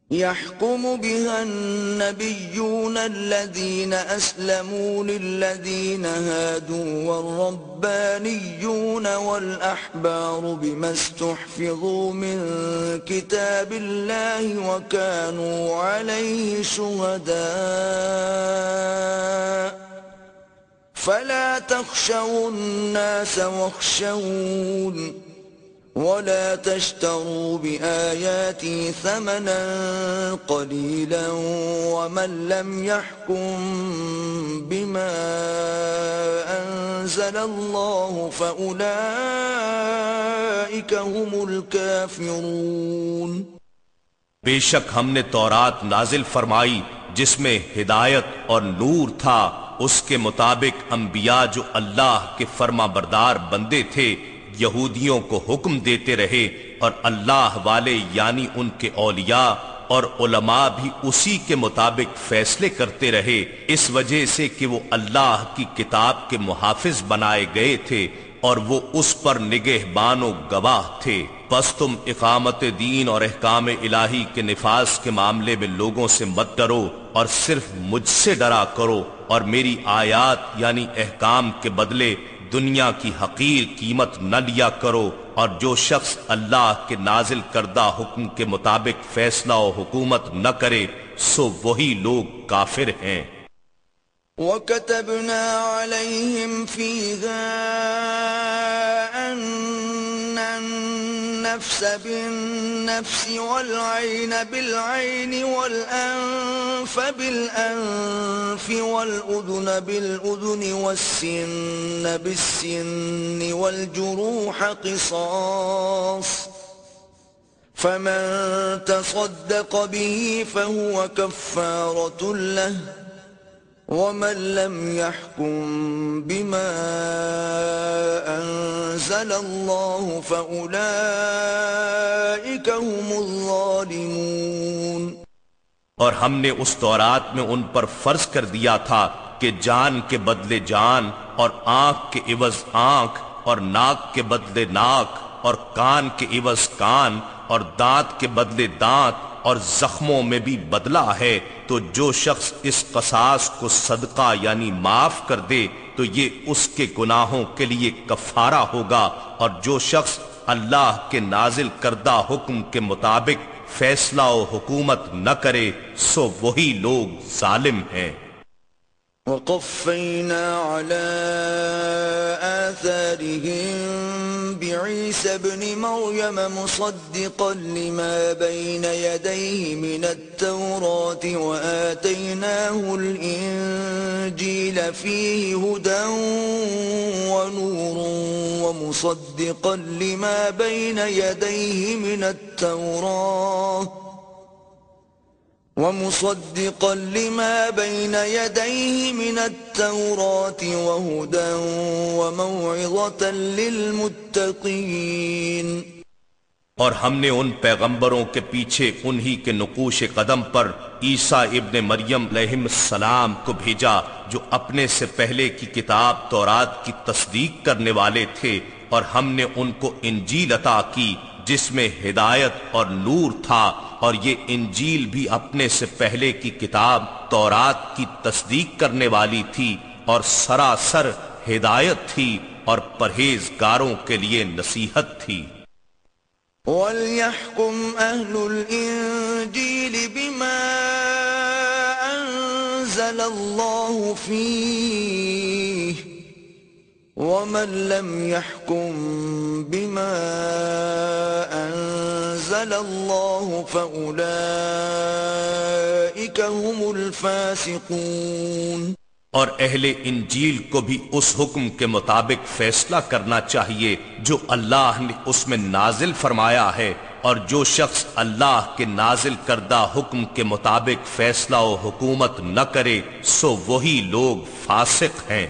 يحكم بها النبيون الذين أسلموا للذين هادوا والربانيون والأحبار بما استحفظوا من كتاب الله وكانوا عليه شهداء فلا تخشوا الناس واخشون ولا تشتروا بآياتي ثمنا قليلا ومن لم يحكم بما أنزل الله فأولئك هم الكافرون۔ بے شک ہم نے تورات نازل فرمائی جس میں ہدایت اور نور تھا، اس کے مطابق انبیاء جو اللہ کے فرما بردار بندے تھے یہودیوں کو حکم دیتے رہے، اور اللہ والے یعنی ان کے اولیاء اور علماء بھی اسی کے مطابق فیصلے کرتے رہے، اس وجہ سے کہ وہ اللہ کی کتاب کے محافظ بنائے گئے تھے اور وہ اس پر نگہبان و گواہ تھے۔ پس تم اقامت دین اور احکام الہی کے نفاذ کے معاملے میں لوگوں سے مت ڈرو اور صرف مجھ سے ڈرا کرو، اور میری آیات یعنی احکام کے بدلے دنیا کی حقیر قیمت نہ لیا کرو، اور جو شخص اللہ کے نازل کردہ حکم کے مطابق فیصلہ و حکومت نہ کرے سو وہی لوگ کافر ہیں۔ وَكَتَبْنَا عَلَيْهِمْ فِيهَا أَنَّ النفس بالنفس والعين بالعين والأنف بالأنف والأذن بالأذن والسن بالسن والجروح قصاص فمن تصدق به فهو كفارة له ومن لم يحكم بما أنزل الله فأولئك هم الظالمون۔ اور ہم نے اس تورات میں ان پر فرض کر دیا تھا کہ جان کے بدلے جان اور آنکھ کے عوض آنکھ اور ناک کے بدلے ناک اور کان کے عوض کان اور دانت کے بدلے دانت اور زخموں میں بھی بدلہ ہے، تو جو شخص اس قصاص کو صدقہ یعنی معاف کر دے تو یہ اس کے گناہوں کے لیے کفارہ ہوگا، اور جو شخص اللہ کے نازل کردہ حکم کے مطابق فیصلہ و حکومت نہ کرے سو وہی لوگ ظالم ہیں۔ وقفينا على آثارهم بعيسى ابن مريم مصدقا لما بين يديه من التوراة وآتيناه الإنجيل فيه هدى ونور ومصدقا لما بين يديه من التوراة وهدى وموعظة للمتقين۔ اور ہم نے ان پیغمبروں کے پیچھے انہی کے نقوش قدم پر عیسیٰ ابن مریم علیہ السلام کو بھیجا جو اپنے سے پہلے کی کتاب تورات کی تصدیق کرنے والے تھے، اور ہم نے ان کو انجیل عطا کی جس میں ہدایت اور نور تھا، اور یہ انجیل بھی اپنے سے پہلے کی کتاب تورات کی تصدیق کرنے والی تھی اور سراسر ہدایت تھی اور پرہیزگاروں کے لیے نصیحت تھی۔ وَلْيَحْكُمْ أَهْلُ الْإِنجِيلِ بِمَا أَنزَلَ اللَّهُ فِيهِ وَمَن لَّمْ يَحْكُم بِمَا أَنزَلَ اللَّهُ فَأُولَئِكَ هُمُ الْفَاسِقُونَ۔ اور اہل انجیل کو بھی اس حکم کے مطابق فیصلہ کرنا چاہیے جو اللہ نے اس میں نازل فرمایا ہے، اور جو شخص اللہ کے نازل کردہ حکم کے مطابق فیصلہ و حکومت نہ کرے سو وہی لوگ فاسق ہیں۔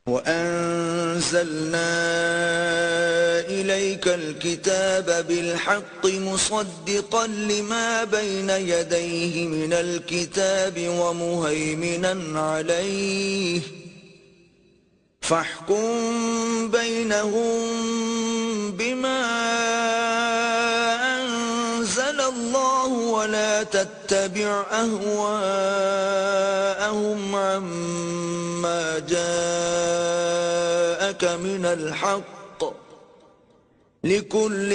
وَأَنزَلْنَا إِلَيْكَ الْكِتَابَ بِالْحَقِّ مُصَدِّقًا لِمَا بَيْنَ يَدَيْهِ مِنَ الْكِتَابِ وَمُهَيْمِنًا عَلَيْهِ فَاحْكُم بَيْنَهُم بِمَا أَنزَلَ اللَّهُ وَلَا تَتَّبِعْ أَهْوَاءَهُمْ عَمَّا جَاءَكَ مِنَ الْحَقِّ لِكُلٍّ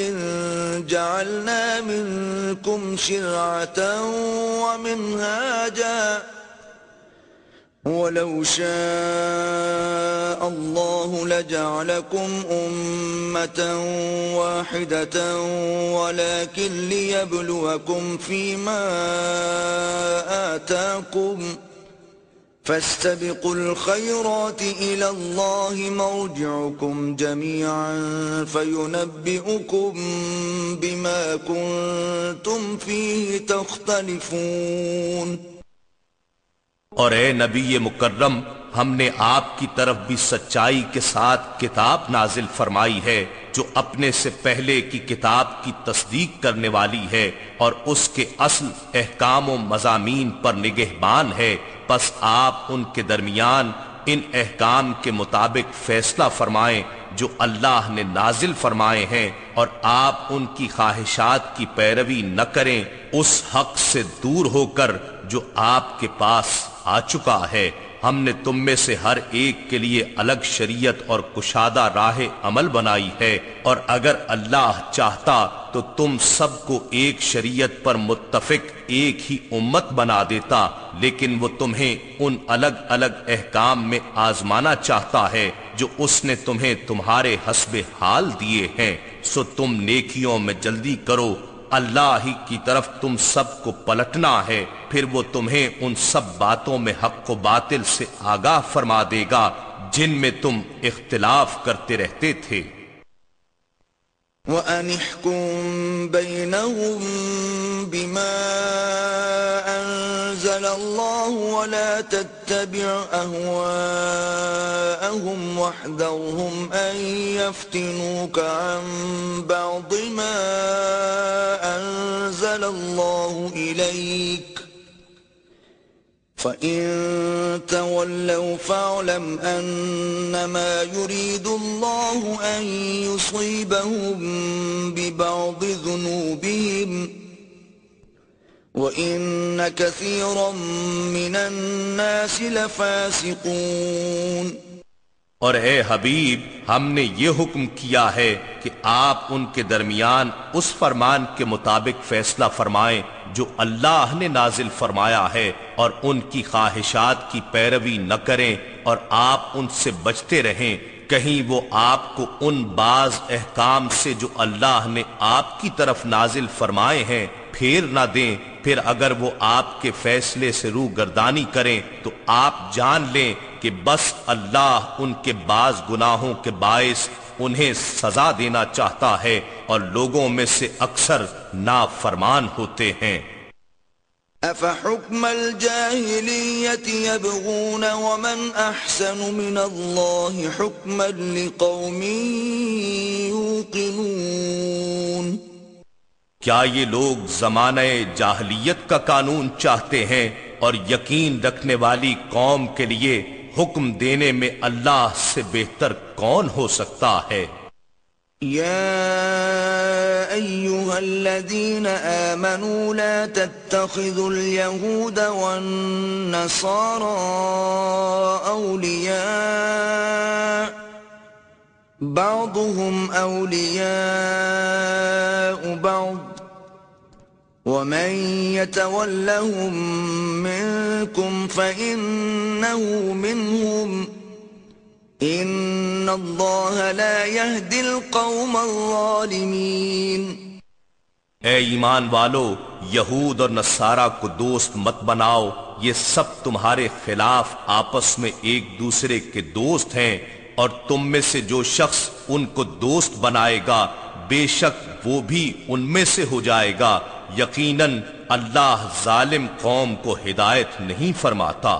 جَعَلْنَا مِنكُمْ شِرْعَةً وَمِنْهَاجًا وَلَوْ شَاءَ اللَّهُ لَجَعَلَكُمْ أُمَّةً وَاحِدَةً وَلَكِنْ لِيَبْلُوَكُمْ فِيمَا آتَاكُمْ فَاسْتَبِقُوا الْخَيْرَاتِ إِلَى اللَّهِ مَرْجِعُكُمْ جَمِيعًا فَيُنَبِّئُكُم بِمَا كُنتُمْ فِيهِ تَخْتَلِفُونَ۔ اور اے نبی مکرم، ہم نے آپ کی طرف بھی سچائی کے ساتھ کتاب نازل فرمائی ہے جو اپنے سے پہلے کی کتاب کی تصدیق کرنے والی ہے اور اس کے اصل احکام و مضامین پر نگہبان ہے، پس آپ ان کے درمیان ان احکام کے مطابق فیصلہ فرمائیں جو اللہ نے نازل فرمائے ہیں، اور آپ ان کی خواہشات کی پیروی نہ کریں اس حق سے دور ہو کر جو آپ کے پاس آ چکا ہے۔ ہم نے تم میں سے ہر ایک کے لیے الگ شریعت اور کشادہ راہ عمل بنائی ہے، اور اگر اللہ چاہتا تو تم سب کو ایک شریعت پر متفق ایک ہی امت بنا دیتا، لیکن وہ تمہیں ان الگ الگ احکام میں آزمانا چاہتا ہے جو اس نے تمہیں تمہارے حسب حال دیے ہیں، سو تم نیکیوں میں جلدی کرو، اللہ ہی کی طرف تم سب کو پلٹنا ہے، پھر وہ تمہیں ان سب باتوں میں حق و باطل سے آگاہ فرما دے گا جن میں تم اختلاف کرتے رہتے تھے۔ وَأَنِ احْكُم بَيْنَهُم بِمَا أَنزَلَ اللَّهُ وَلَا تَتَّبِعْ أَهْوَاءَهُمْ وَاحْذَرْهُمْ أَن يَفْتِنُوكَ عَن بَعْضِ مَا أَنزَلَ اللَّهُ إِلَيْكَ فَإِن تَوَلَّوْا فَاعْلَمْ أَنَّمَا يُرِيدُ اللَّهُ أَن يُصِيبَهُم بِبَعْضِ ذُنُوبِهِمْ وَإِنَّ كَثِيرًا مِّنَ النَّاسِ لَفَاسِقُونَ۔ اور اے حبیب، ہم نے یہ حکم کیا ہے کہ آپ ان کے درمیان اس فرمان کے مطابق فیصلہ فرمائیں جو اللہ نے نازل فرمایا ہے، اور ان کی خواہشات کی پیروی نہ کریں، اور آپ ان سے بچتے رہیں، کہیں وہ آپ کو ان بعض احکام سے جو اللہ نے آپ کی طرف نازل فرمائے ہیں پھیر نہ دیں، پھر اگر وہ آپ کے فیصلے سے روگردانی کریں تو آپ جان لیں کہ بس اللہ ان کے بعض گناہوں کے باعث انہیں سزا دینا چاہتا ہے، اور لوگوں میں سے اکثر نافرمان ہوتے ہیں۔ أَفَحُكْمَ الْجَاهِلِيَّةِ يَبْغُونَ وَمَنْ أَحْسَنُ مِنَ اللَّهِ حُكْمًا لِقَوْمٍ يُوقِنُونَ۔ کیا یہ لوگ زمانہ جاہلیت کا قانون چاہتے ہیں، اور یقین رکھنے والی قوم کے لیے حکم دینے میں اللہ سے بہتر کون ہو سکتا ہے؟ يا أيها الذين آمنوا لا تتخذوا اليهود والنصارى أولياء بعضهم أولياء بعض ومن يتولهم منكم فإنه منهم ان اللہ لا يهدي القوم الظالمین۔ اے ایمان والو، یہود اور نصارہ کو دوست مت بناؤ، یہ سب تمہارے خلاف آپس میں ایک دوسرے کے دوست ہیں، اور تم میں سے جو شخص ان کو دوست بنائے گا بے شک وہ بھی ان میں سے ہو جائے گا، یقیناً اللہ ظالم قوم کو ہدایت نہیں فرماتا۔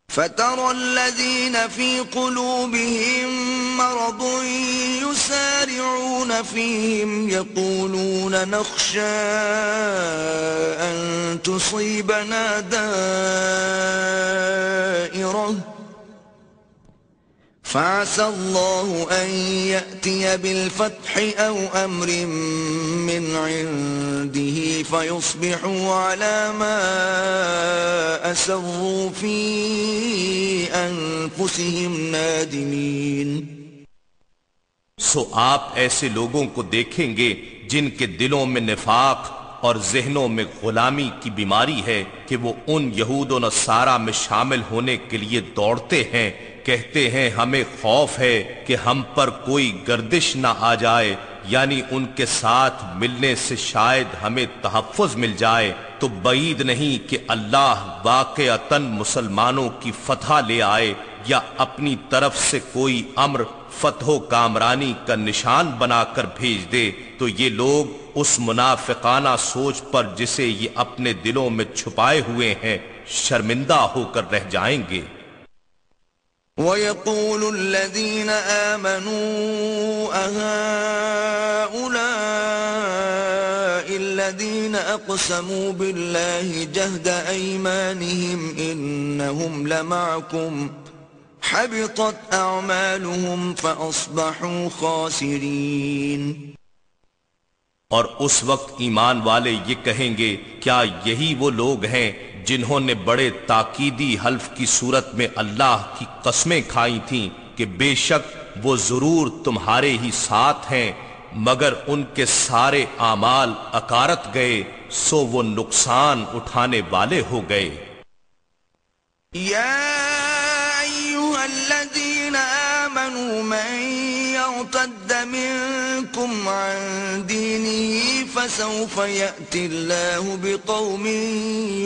فَتَرَى الَّذِينَ فِي قُلُوبِهِم مَّرَضٌ يُسَارِعُونَ فِيهِمْ يَقُولُونَ نَخْشَىٰ أَن تُصِيبَنَا دَائِرَةٌ فَعَسَى اللَّهُ أَن يَأْتِيَ بِالْفَتْحِ أَوْ أَمْرٍ مِّنْ عِندِهِ فَيُصْبِحُوا عَلَى مَا أَسَرُّوا فِي أَنفُسِهِمْ نَادِمِينَ۔ سو آپ ایسے لوگوں کو دیکھیں گے جن کے دلوں میں نفاق اور ذہنوں میں غلامی کی بیماری ہے کہ وہ ان یہود و نصارہ میں شامل ہونے کے لیے دوڑتے ہیں، کہتے ہیں ہمیں خوف ہے کہ ہم پر کوئی گردش نہ آ جائے، یعنی ان کے ساتھ ملنے سے شاید ہمیں تحفظ مل جائے، تو بعید نہیں کہ اللہ واقعتاً مسلمانوں کی فتح لے آئے یا اپنی طرف سے کوئی امر فتح و کامرانی کا نشان بنا کر بھیج دے، تو یہ لوگ اس منافقانہ سوچ پر جسے یہ اپنے دلوں میں چھپائے ہوئے ہیں شرمندہ ہو کر رہ جائیں گے۔ وَيَقُولُ الَّذِينَ آمَنُوا أَهَٰؤُلَاءِ الَّذِينَ أَقْسَمُوا بِاللَّهِ جَهْدَ أَيْمَانِهِمْ إِنَّهُمْ لَمَعَكُمْ حَبِطَتْ أَعْمَالُهُمْ فَأَصْبَحُوا خَاسِرِينَ۔ اور اس وقت ایمان والے یہ کہیں گے کیا یہی وہ لوگ ہیں جنہوں نے بڑے تاکیدی حلف کی صورت میں اللہ کی قسمیں کھائی تھیں کہ بے شک وہ ضرور تمہارے ہی ساتھ ہیں، مگر ان کے سارے اعمال اکارت گئے، سو وہ نقصان اٹھانے والے ہو گئے۔ یا ایھا الذین آمنوا من يرتد منكم عن دينه فسوف يأتي الله بقوم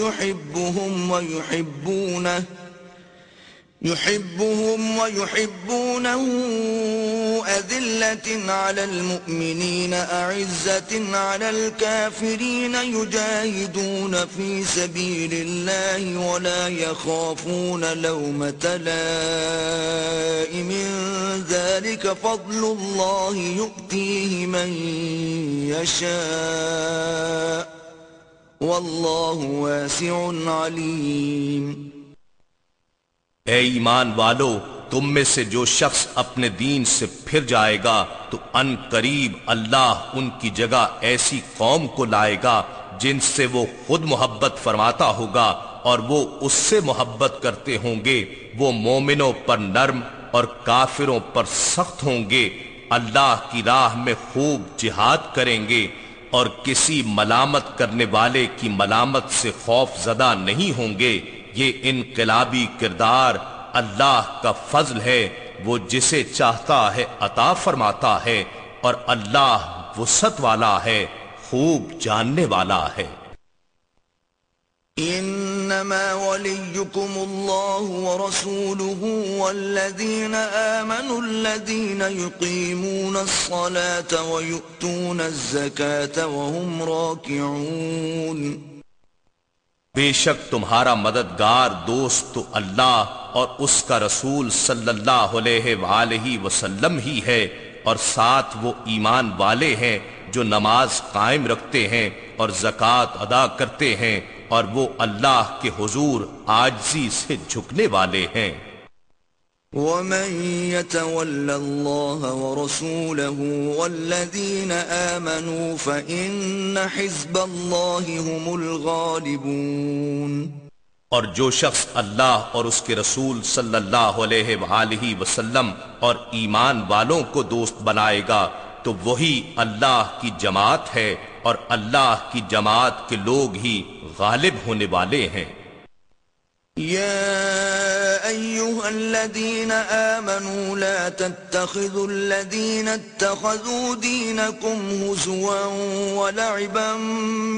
يحبهم ويحبونه أذلة على المؤمنين أعزة على الكافرين يجاهدون في سبيل الله ولا يخافون لومة لائم ذلك فضل الله يؤتيه من يشاء والله واسع عليم. اے ایمان والو، تم میں سے جو شخص اپنے دین سے پھر جائے گا تو ان قریب اللہ ان کی جگہ ایسی قوم کو لائے گا جن سے وہ خود محبت فرماتا ہوگا اور وہ اس سے محبت کرتے ہوں گے. وہ مومنوں پر نرم اور کافروں پر سخت ہوں گے. اللہ کی راہ میں خوب جہاد کریں گے اور کسی ملامت کرنے والے کی ملامت سے خوف زدہ نہیں ہوں گے. یہ انقلابی کردار اللہ کا فضل ہے، وہ جسے چاہتا ہے عطا فرماتا ہے، اور اللہ وسعت والا ہے، خوب جاننے والا ہے. انما وليكم الله ورسوله والذين آمنوا الذين يقيمون الصلاة ويؤتون الزكاة وهم راكعون. بے شک تمہارا مددگار دوست تو اللہ اور اس کا رسول صلی اللہ علیہ وآلہ وسلم ہی ہے، اور ساتھ وہ ایمان والے ہیں جو نماز قائم رکھتے ہیں اور زکوٰۃ ادا کرتے ہیں، اور وہ اللہ کے حضور عاجزی سے جھکنے والے ہیں. وَمَن يَتَوَلَّ اللَّهَ وَرَسُولَهُ وَالَّذِينَ آمَنُوا فَإِنَّ حِزْبَ اللَّهِ هُمُ الْغَالِبُونَ. اور جو شخص اللہ اور اس کے رسول صلی اللہ علیہ وآلہ وسلم اور ایمان والوں کو دوست بنائے گا تو وہی اللہ کی جماعت ہے، اور اللہ کی جماعت کے لوگ ہی غالب ہونے والے ہیں. يا أيها الذين آمنوا لا تتخذوا الذين اتخذوا دينكم هزوا ولعبا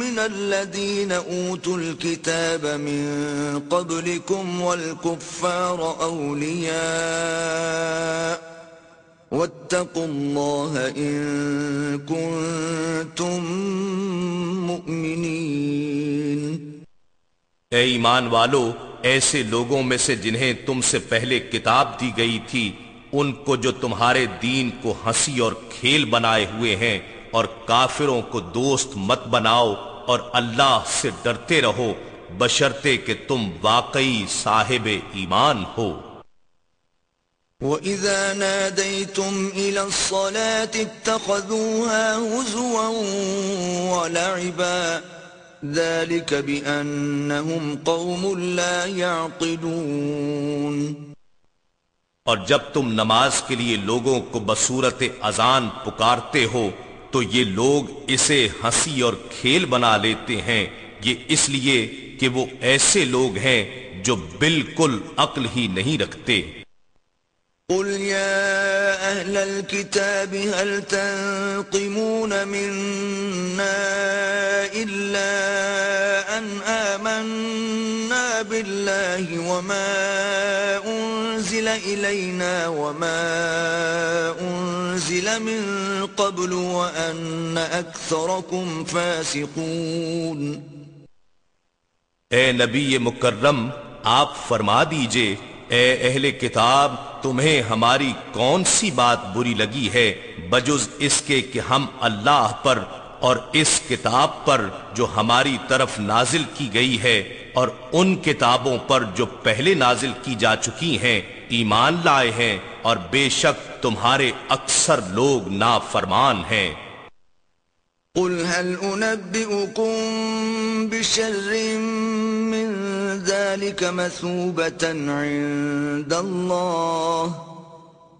من الذين أوتوا الكتاب من قبلكم والكفار أولياء واتقوا الله إن كنتم مؤمنين. اے ایمان والو، ایسے لوگوں میں سے جنہیں تم سے پہلے کتاب دی گئی تھی ان کو جو تمہارے دین کو ہنسی اور کھیل بنائے ہوئے ہیں، اور کافروں کو دوست مت بناؤ، اور اللہ سے ڈرتے رہو بشرطے کہ تم واقعی صاحب ایمان ہو. وَإِذَا نَادَيْتُمْ إِلَى الصَّلَاةِ اتَّخَذُوهَا هُزُوًا وَلَعِبًا ذلك بأنهم قوم لا يعقلون. اور جب تم نماز کے لیے لوگوں کو بصورت اذان پکارتے ہو تو یہ لوگ اسے ہنسی اور کھیل بنا لیتے ہیں، یہ اس لیے کہ وہ ایسے لوگ ہیں جو بالکل عقل ہی نہیں رکھتے. قل يا أهل الكتاب هل تنقمون منا إلا أن آمنا بالله وما أنزل إلينا وما أنزل من قبل وأن أكثركم فاسقون. اے نبی مکرم، آپ فرما دیجئے، اے اہل کتاب، تمہیں ہماری کون سی بات بری لگی ہے بجز اس کے کہ ہم اللہ پر اور اس کتاب پر جو ہماری طرف نازل کی گئی ہے اور ان کتابوں پر جو پہلے نازل کی جا چکی ہیں ایمان لائے ہیں، اور بے شک تمہارے اکثر لوگ نافرمان ہیں. قل هل أنبئكم بشر من ذلك مثوبة عند الله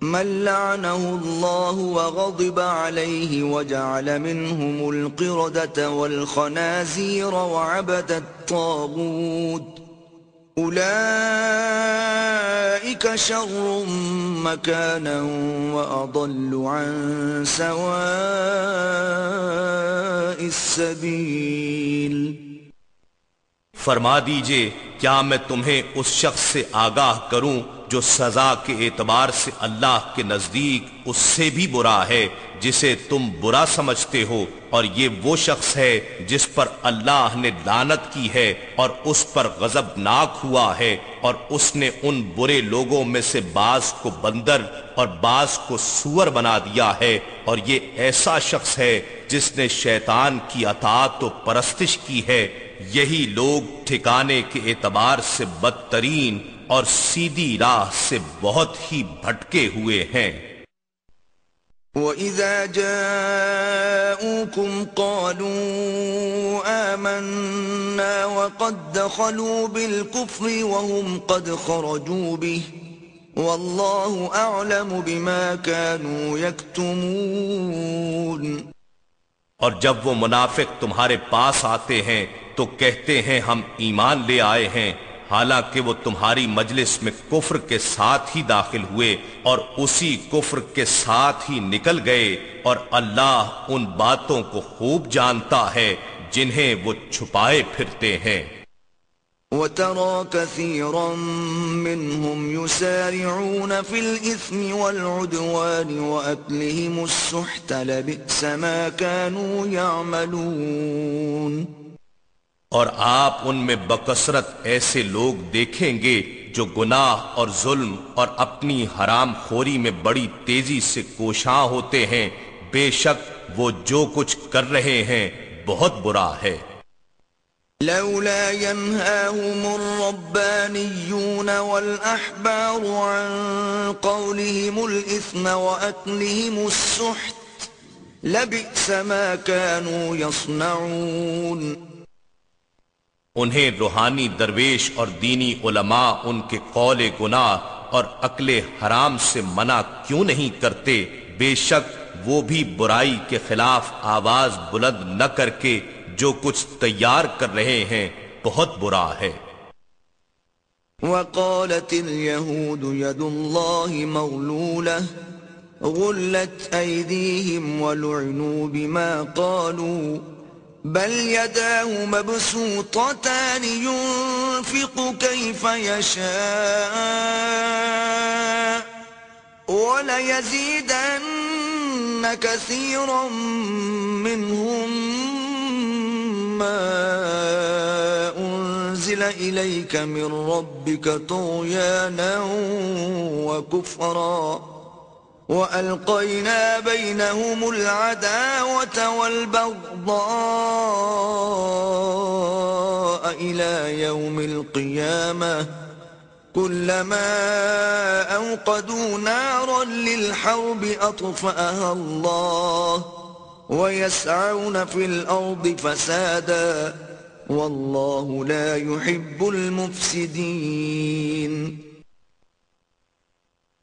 من لعنه الله وغضب عليه وجعل منهم القردة والخنازير وعبد الطاغوت أولئك شر مكانا وأضل عن سواء السبيل۔ فرما دیجئے کیا میں تمہیں اس شخص سے آگاہ کروں جو سزا کے اعتبار سے اللہ کے نزدیک اس سے بھی برا ہے جسے تم برا سمجھتے ہو، اور یہ وہ شخص ہے جس پر اللہ نے لعنت کی ہے اور اس پر غضبناک ہوا ہے، اور اس نے ان برے لوگوں میں سے بعض کو بندر اور بعض کو سور بنا دیا ہے، اور یہ ایسا شخص ہے جس نے شیطان کی اطاعت و پرستش کی ہے۔ یہی لوگ ٹھکانے کے اعتبار سے بدترین اور سیدھی راہ سے بہت ہی بھٹکے ہوئے ہیں۔ وَإِذَا جَاءُوكُمْ قَالُوا آمَنَّا وَقَدْ دَخَلُوا بِالْكُفْرِ وَهُمْ قَدْ خَرَجُوا بِهِ وَاللَّهُ أَعْلَمُ بِمَا كَانُوا يَكْتُمُونَ۔ اور جب وہ منافق تمہارے پاس آتے ہیں تو کہتے ہیں ہم ایمان لے آئے ہیں، حالانکہ وہ تمہاری مجلس میں کفر کے ساتھ ہی داخل ہوئے اور اسی کفر کے ساتھ ہی نکل گئے، اور اللہ ان باتوں کو خوب جانتا ہے جنہیں وہ چھپائے پھرتے ہیں۔ وَتَرَى كَثِيرًا مِّنْهُمْ يُسَارِعُونَ فِي الْإِثْمِ وَالْعُدْوَانِ وَأَكْلِهِمُ السُّحْتَ لَبِئْسَ مَا كَانُوا يَعْمَلُونَ۔ اور آپ ان میں بکثرت ایسے لوگ دیکھیں گے جو گناہ اور ظلم اور اپنی حرام خوری میں بڑی تیزی سے کوشاں ہوتے ہیں، بے شک وہ جو کچھ کر رہے ہیں بہت برا ہے۔ لولا ينهاهم الربانيون والأحبار عن قولهم الإثم وأكلهم السحت لبئس ما كانوا يصنعون۔ انہیں روحانی درویش اور دینی علماء ان کے قول گناہ اور اکل حرام سے منع کیوں نہیں کرتے؟ بے شک وہ بھی برائی کے خلاف آواز بلند نہ کر کے جو کچھ تیار کر رہے ہیں بہت برا ہے۔ وقالت اليهود يد الله مغلولة غلت أيديهم ولعنوا بما قالوا بل يداه مبسوطتان ينفق كيف يشاء وليزيدن كثيرا منهم ما أنزل إليك من ربك طغيانا وكفرا وألقينا بينهم العداوة والبغضاء إلى يوم القيامة كلما أوقدوا نارا للحرب أطفأها الله ويسعون في الأرض فسادا والله لا يحب المفسدين۔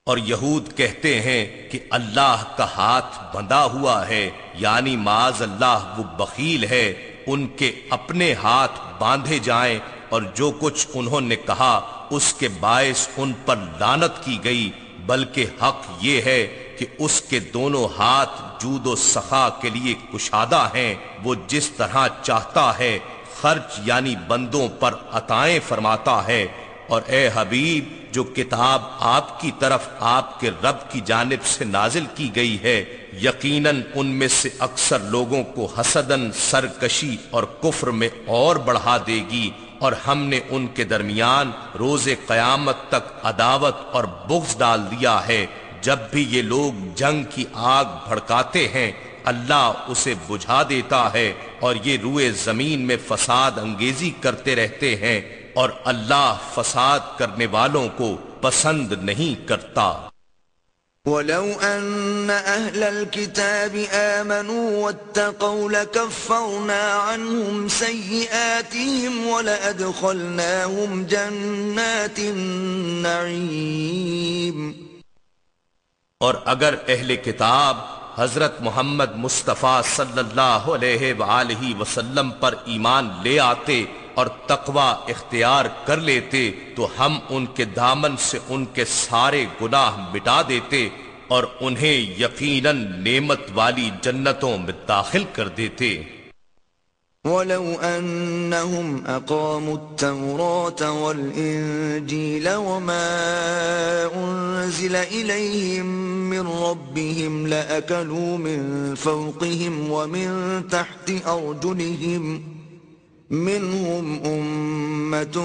اور یہود کہتے ہیں کہ اللہ کا ہاتھ بندھا ہوا ہے، یعنی معاذ اللہ وہ بخیل ہے، ان کے اپنے ہاتھ باندھے جائیں، اور جو کچھ انہوں نے کہا اس کے باعث ان پر لعنت کی گئی، بلکہ حق یہ ہے کہ اس کے دونوں ہاتھ جود و سخا کے لیے کشادہ ہیں، وہ جس طرح چاہتا ہے خرچ یعنی بندوں پر عطائیں فرماتا ہے۔ اور اے حبیب، جو کتاب آپ کی طرف آپ کے رب کی جانب سے نازل کی گئی ہے، یقیناً ان میں سے اکثر لوگوں کو حسداً سرکشی اور کفر میں اور بڑھا دے گی، اور ہم نے ان کے درمیان روز قیامت تک عداوت اور بغض ڈال دیا ہے۔ جب بھی یہ لوگ جنگ کی آگ بھڑکاتے ہیں اللہ اسے بجھا دیتا ہے، اور یہ روئے زمین میں فساد انگیزی کرتے رہتے ہیں، اور اللہ فساد کرنے والوں کو پسند نہیں کرتا۔ وَلَوْ أَنَّ أَهْلَ الْكِتَابِ آمَنُوا وَاتَّقَوْا لَكَفَّرْنَا عَنْهُمْ سَيِّئَاتِهِمْ وَلَأَدْخَلْنَاهُمْ جَنَّاتِ النَّعِيمِ۔ اور اگر اہل کتاب حضرت محمد مصطفیٰ صلی اللہ علیہ وآلہ وسلم پر ایمان لے آتے اور تقوی اختیار کر لیتے تو ہم ان کے دامن سے ان کے سارے گناہ مٹا دیتے اور انہیں یقیناً نعمت والی جنتوں میں داخل کر دیتے۔ وَلَوْ أَنَّهُمْ أَقَامُوا التَّوْرَاةَ وَالْإِنْجِيلَ وَمَا أُنْزِلَ إِلَيْهِمْ مِنْ رَبِّهِمْ لَأَكَلُوا مِنْ فَوْقِهِمْ وَمِنْ تَحْتِ أَرْجُلِهِمْ مِنْهُمْ أُمَّةٌ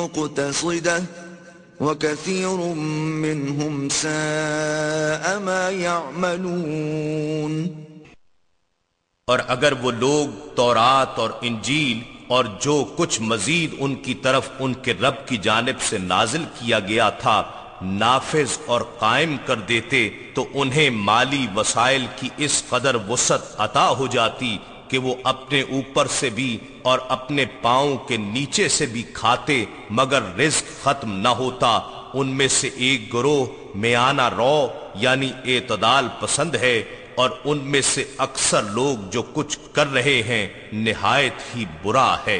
مُقْتَصِدَةٌ وَكَثِيرٌ مِّنْهُمْ سَاءَ مَا يَعْمَلُونَ۔ اور اگر وہ لوگ تورات اور انجیل اور جو کچھ مزید ان کی طرف ان کے رب کی جانب سے نازل کیا گیا تھا نافذ اور قائم کر دیتے تو انہیں مالی وسائل کی اس قدر وسعت عطا ہو جاتی کہ وہ اپنے اوپر سے بھی اور اپنے پاؤں کے نیچے سے بھی کھاتے مگر رزق ختم نہ ہوتا۔ ان میں سے ایک گروہ میانہ رو یعنی اعتدال پسند ہے، اور ان میں سے اکثر لوگ جو کچھ کر رہے ہیں نہایت ہی برا ہے۔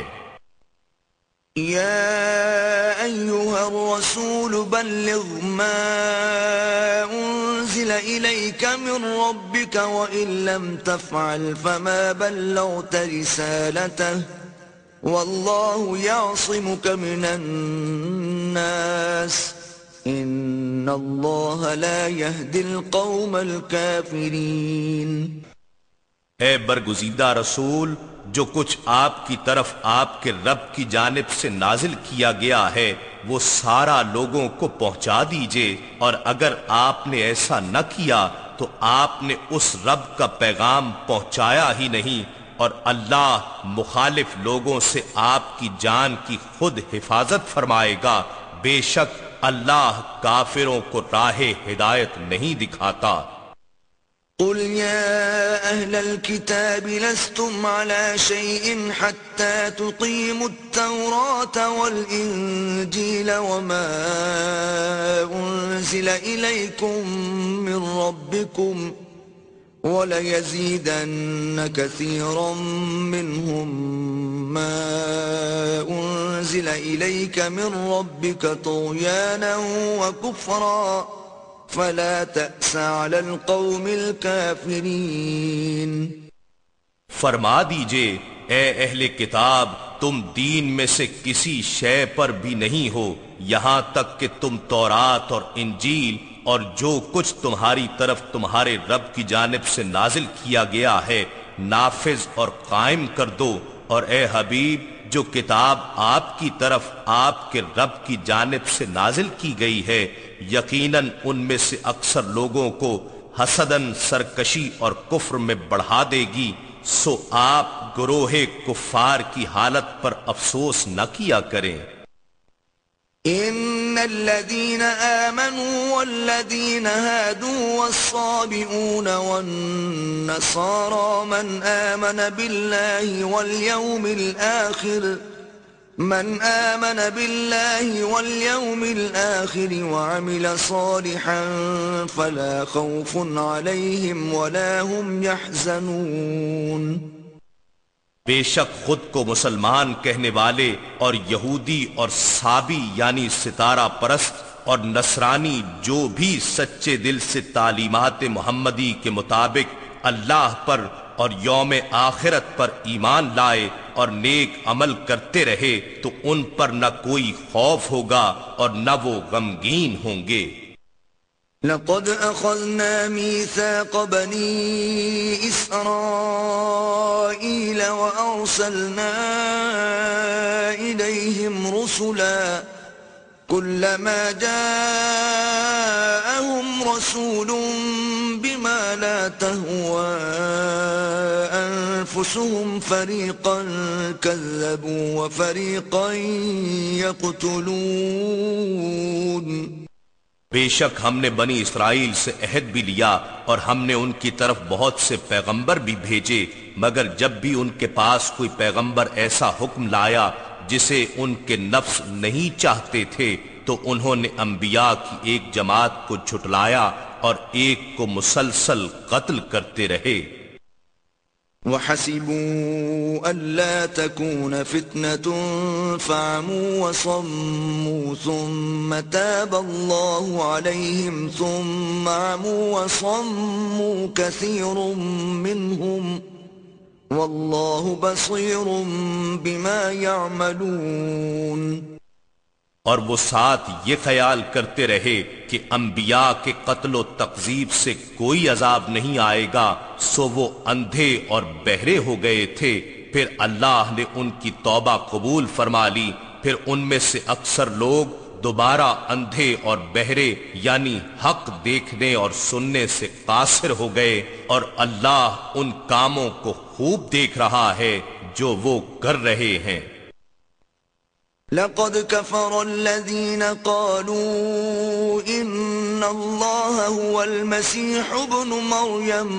يا أيها الرسول بلغ ما أنزل إليك من ربك وإن لم تفعل فما بلغت رسالته والله يعصمك من الناس إن الله لا يهدي القوم الكافرين۔ اے برگزیدہ رسول، جو کچھ آپ کی طرف آپ کے رب کی جانب سے نازل کیا گیا ہے وہ سارا لوگوں کو پہنچا دیجئے، اور اگر آپ نے ایسا نہ کیا تو آپ نے اس رب کا پیغام پہنچایا ہی نہیں، اور اللہ مخالف لوگوں سے آپ کی جان کی خود حفاظت فرمائے گا۔ بے شک اللہ کافروں کو راہ ہدایت نہیں دکھاتا۔ قل يا أهل الكتاب لستم على شيء حتى تقيموا التوراة والإنجيل وما أنزل إليكم من ربكم وليزيدن كثيرا منهم ما أنزل إليك من ربك طغيانا وكفرا فلا تأس على القوم الكافرين۔ فرما دیجئے اے اہل کتاب، تم دین میں سے کسی شے پر بھی نہیں ہو یہاں تک کہ تم تورات اور انجیل اور جو کچھ تمہاری طرف تمہارے رب کی جانب سے نازل کیا گیا ہے نافذ اور قائم کر دو، اور اے حبیب جو کتاب آپ کی طرف آپ کے رب کی جانب سے نازل کی گئی ہے یقیناً ان میں سے اکثر لوگوں کو حسداً سرکشی اور کفر میں بڑھا دے گی، سو آپ گروہ کفار کی حالت پر افسوس نہ کیا کریں۔ ان الذين آمنوا والذين هادوا والصابئون والنصارى من آمن بالله واليوم الآخر وعمل صالحا فلا خوف عليهم ولا هم يحزنون۔ بے شک خود کو مسلمان کہنے والے اور یہودی اور صابی یعنی ستارہ پرست اور نصرانی جو بھی سچے دل سے تعلیمات محمدی کے مطابق اللہ پر اور یوم آخرت پر ایمان لائے اور نیک عمل کرتے رہے تو ان پر نہ کوئی خوف ہوگا اور نہ وہ غمگین ہوں گے۔ لقد أخذنا ميثاق بني إسرائيل وأرسلنا إليهم رسلا كلما جاءهم رسول بما لا تهوى أنفسهم فريقا كذبوا وفريقا يقتلون۔ بے شک ہم نے بنی اسرائیل سے عہد بھی لیا اور ہم نے ان کی طرف بہت سے پیغمبر بھی بھیجے، مگر جب بھی ان کے پاس کوئی پیغمبر ایسا حکم لایا جسے ان کے نفس نہیں چاہتے تھے تو انہوں نے انبیاء کی ایک جماعت کو جھٹلایا اور ایک کو مسلسل قتل کرتے رہے۔ وحسبوا ألا تكون فتنة فعموا وصموا ثم تاب الله عليهم ثم عموا وصموا كثير منهم والله بصير بما يعملون۔ اور وہ ساتھ یہ خیال کرتے رہے کہ انبیاء کے قتل و تقذیب سے کوئی عذاب نہیں آئے گا، سو وہ اندھے اور بہرے ہو گئے تھے، پھر اللہ نے ان کی توبہ قبول فرما لی، پھر ان میں سے اکثر لوگ دوبارہ اندھے اور بہرے یعنی حق دیکھنے اور سننے سے قاصر ہو گئے، اور اللہ ان کاموں کو خوب دیکھ رہا ہے جو وہ کر رہے ہیں۔ لقد كفر الذين قالوا إن الله هو المسيح ابن مريم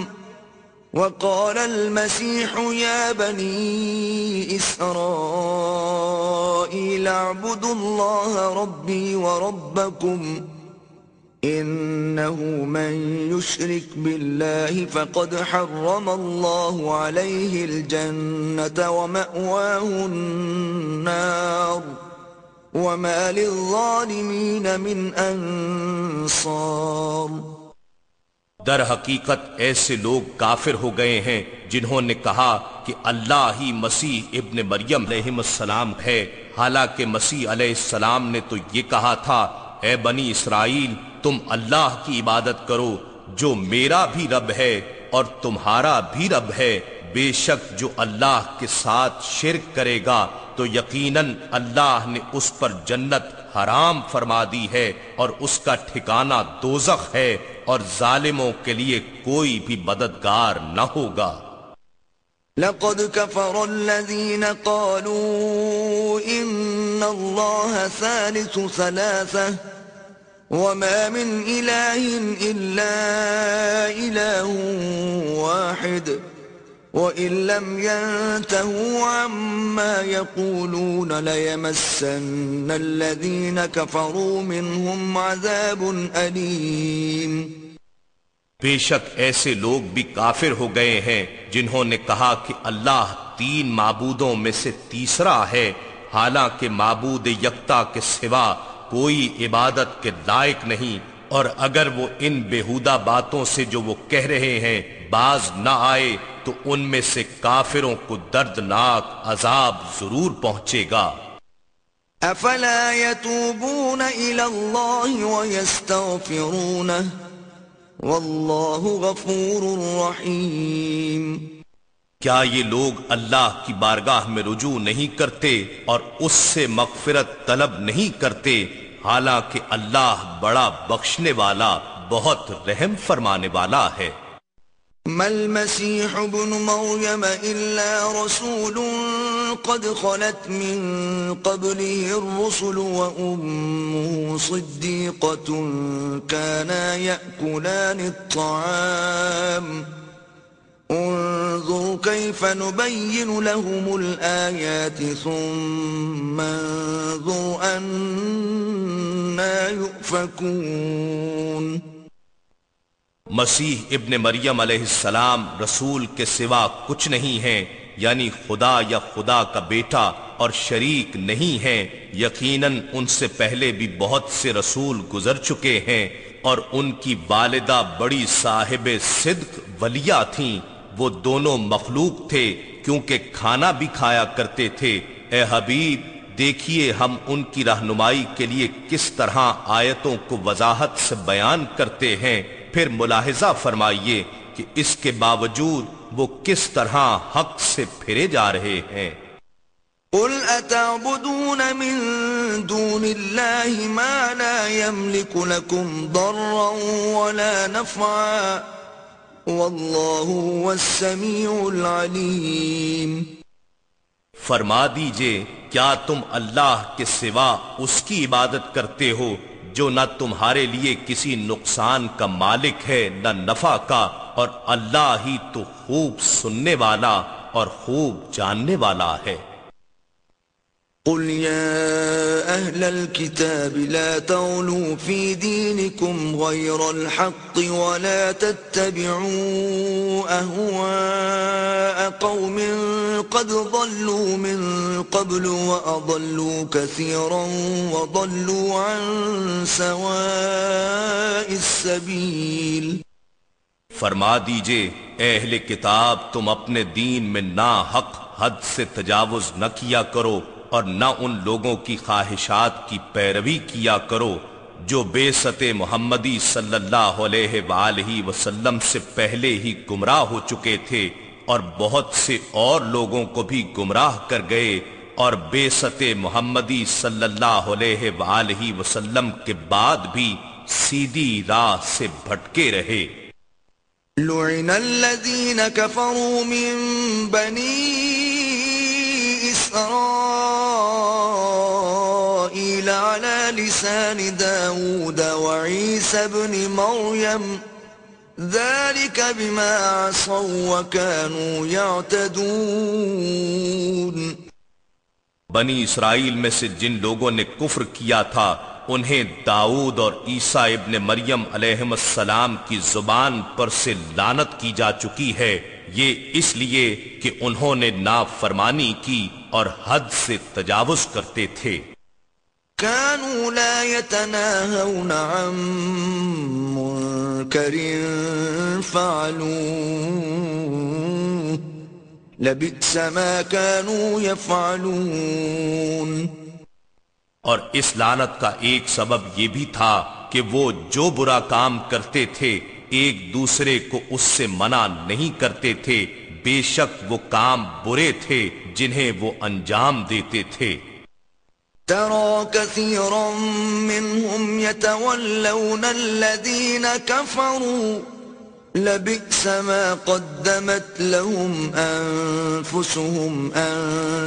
وقال المسيح يا بني إسرائيل اعبدوا الله ربي وربكم إنه من يشرك بالله فقد حرم الله عليه الجنة ومأواه النار وما للظالمين من انصار۔ در حقیقت ایسے لوگ کافر ہو گئے ہیں جنہوں نے کہا کہ اللہ ہی مسیح ابن مریم علیہ السلام ہے، حالانکہ مسیح علیہ السلام نے تو یہ کہا تھا اے بنی اسرائیل تم اللہ کی عبادت کرو جو میرا بھی رب ہے اور تمہارا بھی رب ہے، بے شک جو اللہ کے ساتھ شرک کرے گا تو یقیناً اللہ نے اس پر جنت حرام فرما دی ہے اور اس کا ٹھکانہ دوزخ ہے، اور ظالموں کے لیے کوئی بھی مددگار نہ ہوگا۔ لقد كفر الذين قالوا إن الله ثالث ثلاثة وما من إله إلا إله واحد وإن لم ينتهوا عما يقولون ليمسن الذين كفروا منهم عذاب أليم۔ بے شک ایسے لوگ بھی کافر ہو گئے ہیں جنہوں نے کہا کہ اللہ تین معبودوں میں سے تیسرا ہے، حالانکہ معبود یکتا کے سوا کوئی عبادت کے لائق نہیں، اور اگر وہ ان بیہودہ باتوں سے جو وہ کہہ رہے ہیں باز نہ آئے تو ان میں سے کافروں کو دردناک عذاب ضرور پہنچے گا۔ افلا يتوبون الى الله ويستغفرونه واللہ غفور رحیم۔ کیا یہ لوگ اللہ کی بارگاہ میں رجوع نہیں کرتے اور اس سے مغفرت طلب نہیں کرتے، حالانکہ اللہ بڑا بخشنے والا بہت رحم فرمانے والا ہے۔ ما المسيح ابن مريم إلا رسول قد خلت من قبله الرسل وأمه صديقة كانا يأكلان الطعام انظر كيف نبين لهم الآيات ثم انظر أنا يؤفكون۔ مسیح ابن مریم علیہ السلام رسول کے سوا کچھ نہیں ہیں، یعنی خدا یا خدا کا بیٹا اور شریک نہیں ہیں، یقیناً ان سے پہلے بھی بہت سے رسول گزر چکے ہیں، اور ان کی والدہ بڑی صاحب صدق ولیہ تھیں، وہ دونوں مخلوق تھے کیونکہ کھانا بھی کھایا کرتے تھے۔ اے حبیب دیکھیے ہم ان کی رہنمائی کے لیے کس طرح آیتوں کو وضاحت سے بیان کرتے ہیں، پھر ملاحظہ فرمائیے کہ اس کے باوجود وہ کس طرح حق سے پھرے جا رہے ہیں۔ قل اتعبدون من دون اللہ ما لا يملك لكم ضرا ولا نفعا واللہ هو السمیع العلیم۔ فرما دیجئے کیا تم اللہ کے سوا اس کی عبادت کرتے ہو جو نہ تمہارے لیے کسی نقصان کا مالک ہے نہ نفع کا، اور اللہ ہی تو خوب سننے والا اور خوب جاننے والا ہے۔ قل يا أهل الكتاب لا تغلوا في دينكم غير الحق ولا تتبعوا أهواء قوم قد ضلوا من قبل وأضلوا كثيرا وضلوا عن سواء السبيل. فرما دیجئے اے اہل کتاب تم اپنے دین میں ناحق حد سے تجاوز نہ کیا کرو اور نہ ان لوگوں کی خواہشات کی پیروی کیا کرو جو بعثت محمدی صلی اللہ علیہ وآلہ وسلم سے پہلے ہی گمراہ ہو چکے تھے اور بہت سے اور لوگوں کو بھی گمراہ کر گئے اور بعثت محمدی صلی اللہ علیہ وآلہ وسلم کے بعد بھی سیدھی راہ سے بھٹکے رہے. لعن الذين كفروا من بني إسرائيل على لسان داود وعيسى بن مريم ذلك بما عصوا وكانوا يعتدون. بنی اسرائیل میں سے جن لوگوں نے کفر کیا تھا انہیں داؤد اور عیسیٰ ابن مریم علیہم السلام کی زبان پر سے لعنت کی جا چکی ہے، یہ اس لیے کہ انہوں نے نافرمانی کی اور حد سے تجاوز کرتے تھے. كانوا لا يتناهون عن منكر فعلوه لبئس ما كانوا يفعلون. اور اس لعنت کا ایک سبب یہ بھی تھا کہ وہ جو برا کام کرتے تھے ایک دوسرے کو اس سے منع نہیں کرتے تھے، بے شک وہ کام برے تھے جنہیں وہ انجام دیتے تھے. ترى كثيرا منهم يتولون الذين كفروا لبئس ما قدمت لهم أنفسهم أن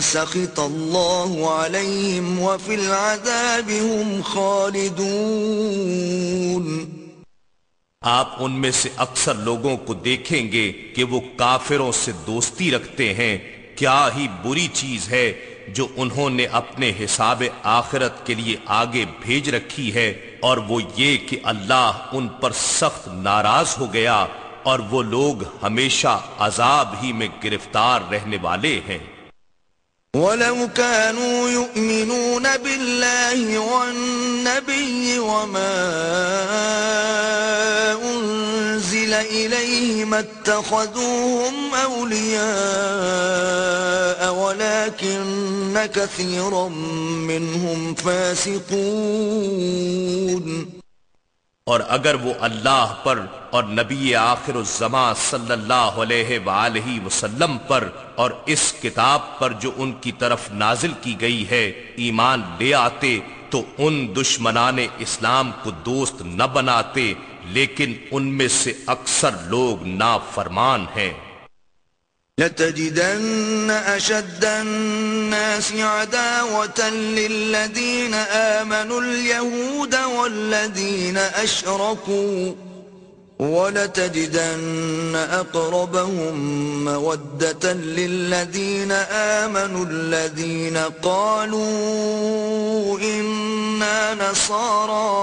سخط الله عليهم وفي العذاب هم خالدون. آپ ان میں سے اکثر لوگوں کو دیکھیں گے کہ وہ کافروں سے دوستی رکھتے ہیں. کیا ہی بری چیز ہے جو انہوں نے اپنے حساب آخرت کے لیے آگے بھیج رکھی ہے، اور وہ یہ کہ اللہ ان پر سخت ناراض ہو گیا اور وہ لوگ ہمیشہ عذاب ہی میں گرفتار رہنے والے ہیں. وَلَوْ كَانُوا يُؤْمِنُونَ بِاللَّهِ وَالنَّبِيِّ وَمَا أُنزِلَ إِلَيْهِ مَا اتَّخَذُوهُمْ أَوْلِيَاءَ وَلَكِنَّ كَثِيرًا مِّنْهُمْ فَاسِقُونَ. اور اگر وہ اللہ پر اور نبی آخر الزمان صلی اللہ علیہ وآلہ وسلم پر اور اس کتاب پر جو ان کی طرف نازل کی گئی ہے ایمان لے آتے تو ان دشمنان اسلام کو دوست نہ بناتے، لیکن ان میں سے اکثر لوگ نافرمان ہیں. لَتَجِدَنَّ أَشَدَّ النَّاسِ عَدَاوَةً لِلَّذِينَ آمَنُوا الْيَهُودَ وَالَّذِينَ أَشْرَكُوا وَلَتَجِدَنَّ أَقْرَبَهُم مَّوَدَّةً لِلَّذِينَ آمَنُوا الَّذِينَ قَالُوا إِنَّا نَصَارَىٰ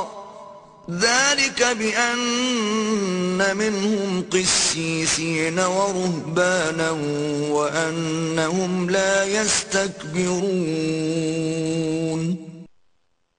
ذلك بأن منهم قسيسين ورهبانا وأنهم لا يستكبرون.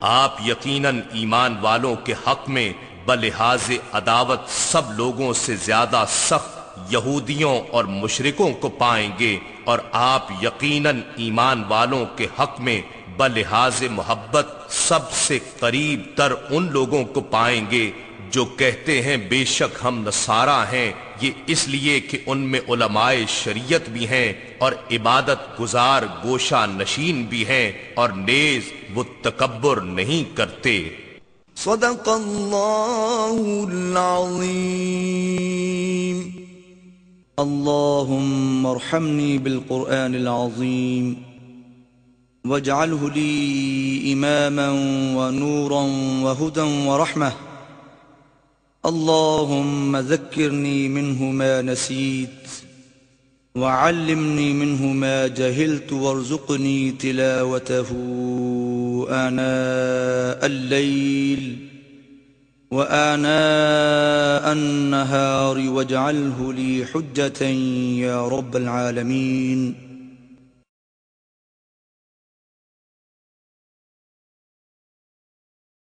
آپ یقیناً ایمان والوں کے حق میں بلحاظ عداوت سب لوگوں سے زیادہ سخت یہودیوں اور مشرکوں کو پائیں گے، اور آپ یقیناً ایمان والوں کے حق میں بلحاظ محبت سب سے قریب تر ان لوگوں کو پائیں گے جو کہتے ہیں بے شک ہم نصارہ ہیں، یہ اس لیے کہ ان میں علماء شریعت بھی ہیں اور عبادت گزار گوشہ نشین بھی ہیں، اور نیز وہ تکبر نہیں کرتے. صدق اللہ العظیم. اللہم ارحمنی بالقرآن العظیم واجعله لي إماما ونورا وهدى ورحمة. اللهم ذكرني منه ما نسيت وعلمني منه ما جهلت وارزقني تلاوته آناء الليل وآناء النهار واجعله لي حجة يا رب العالمين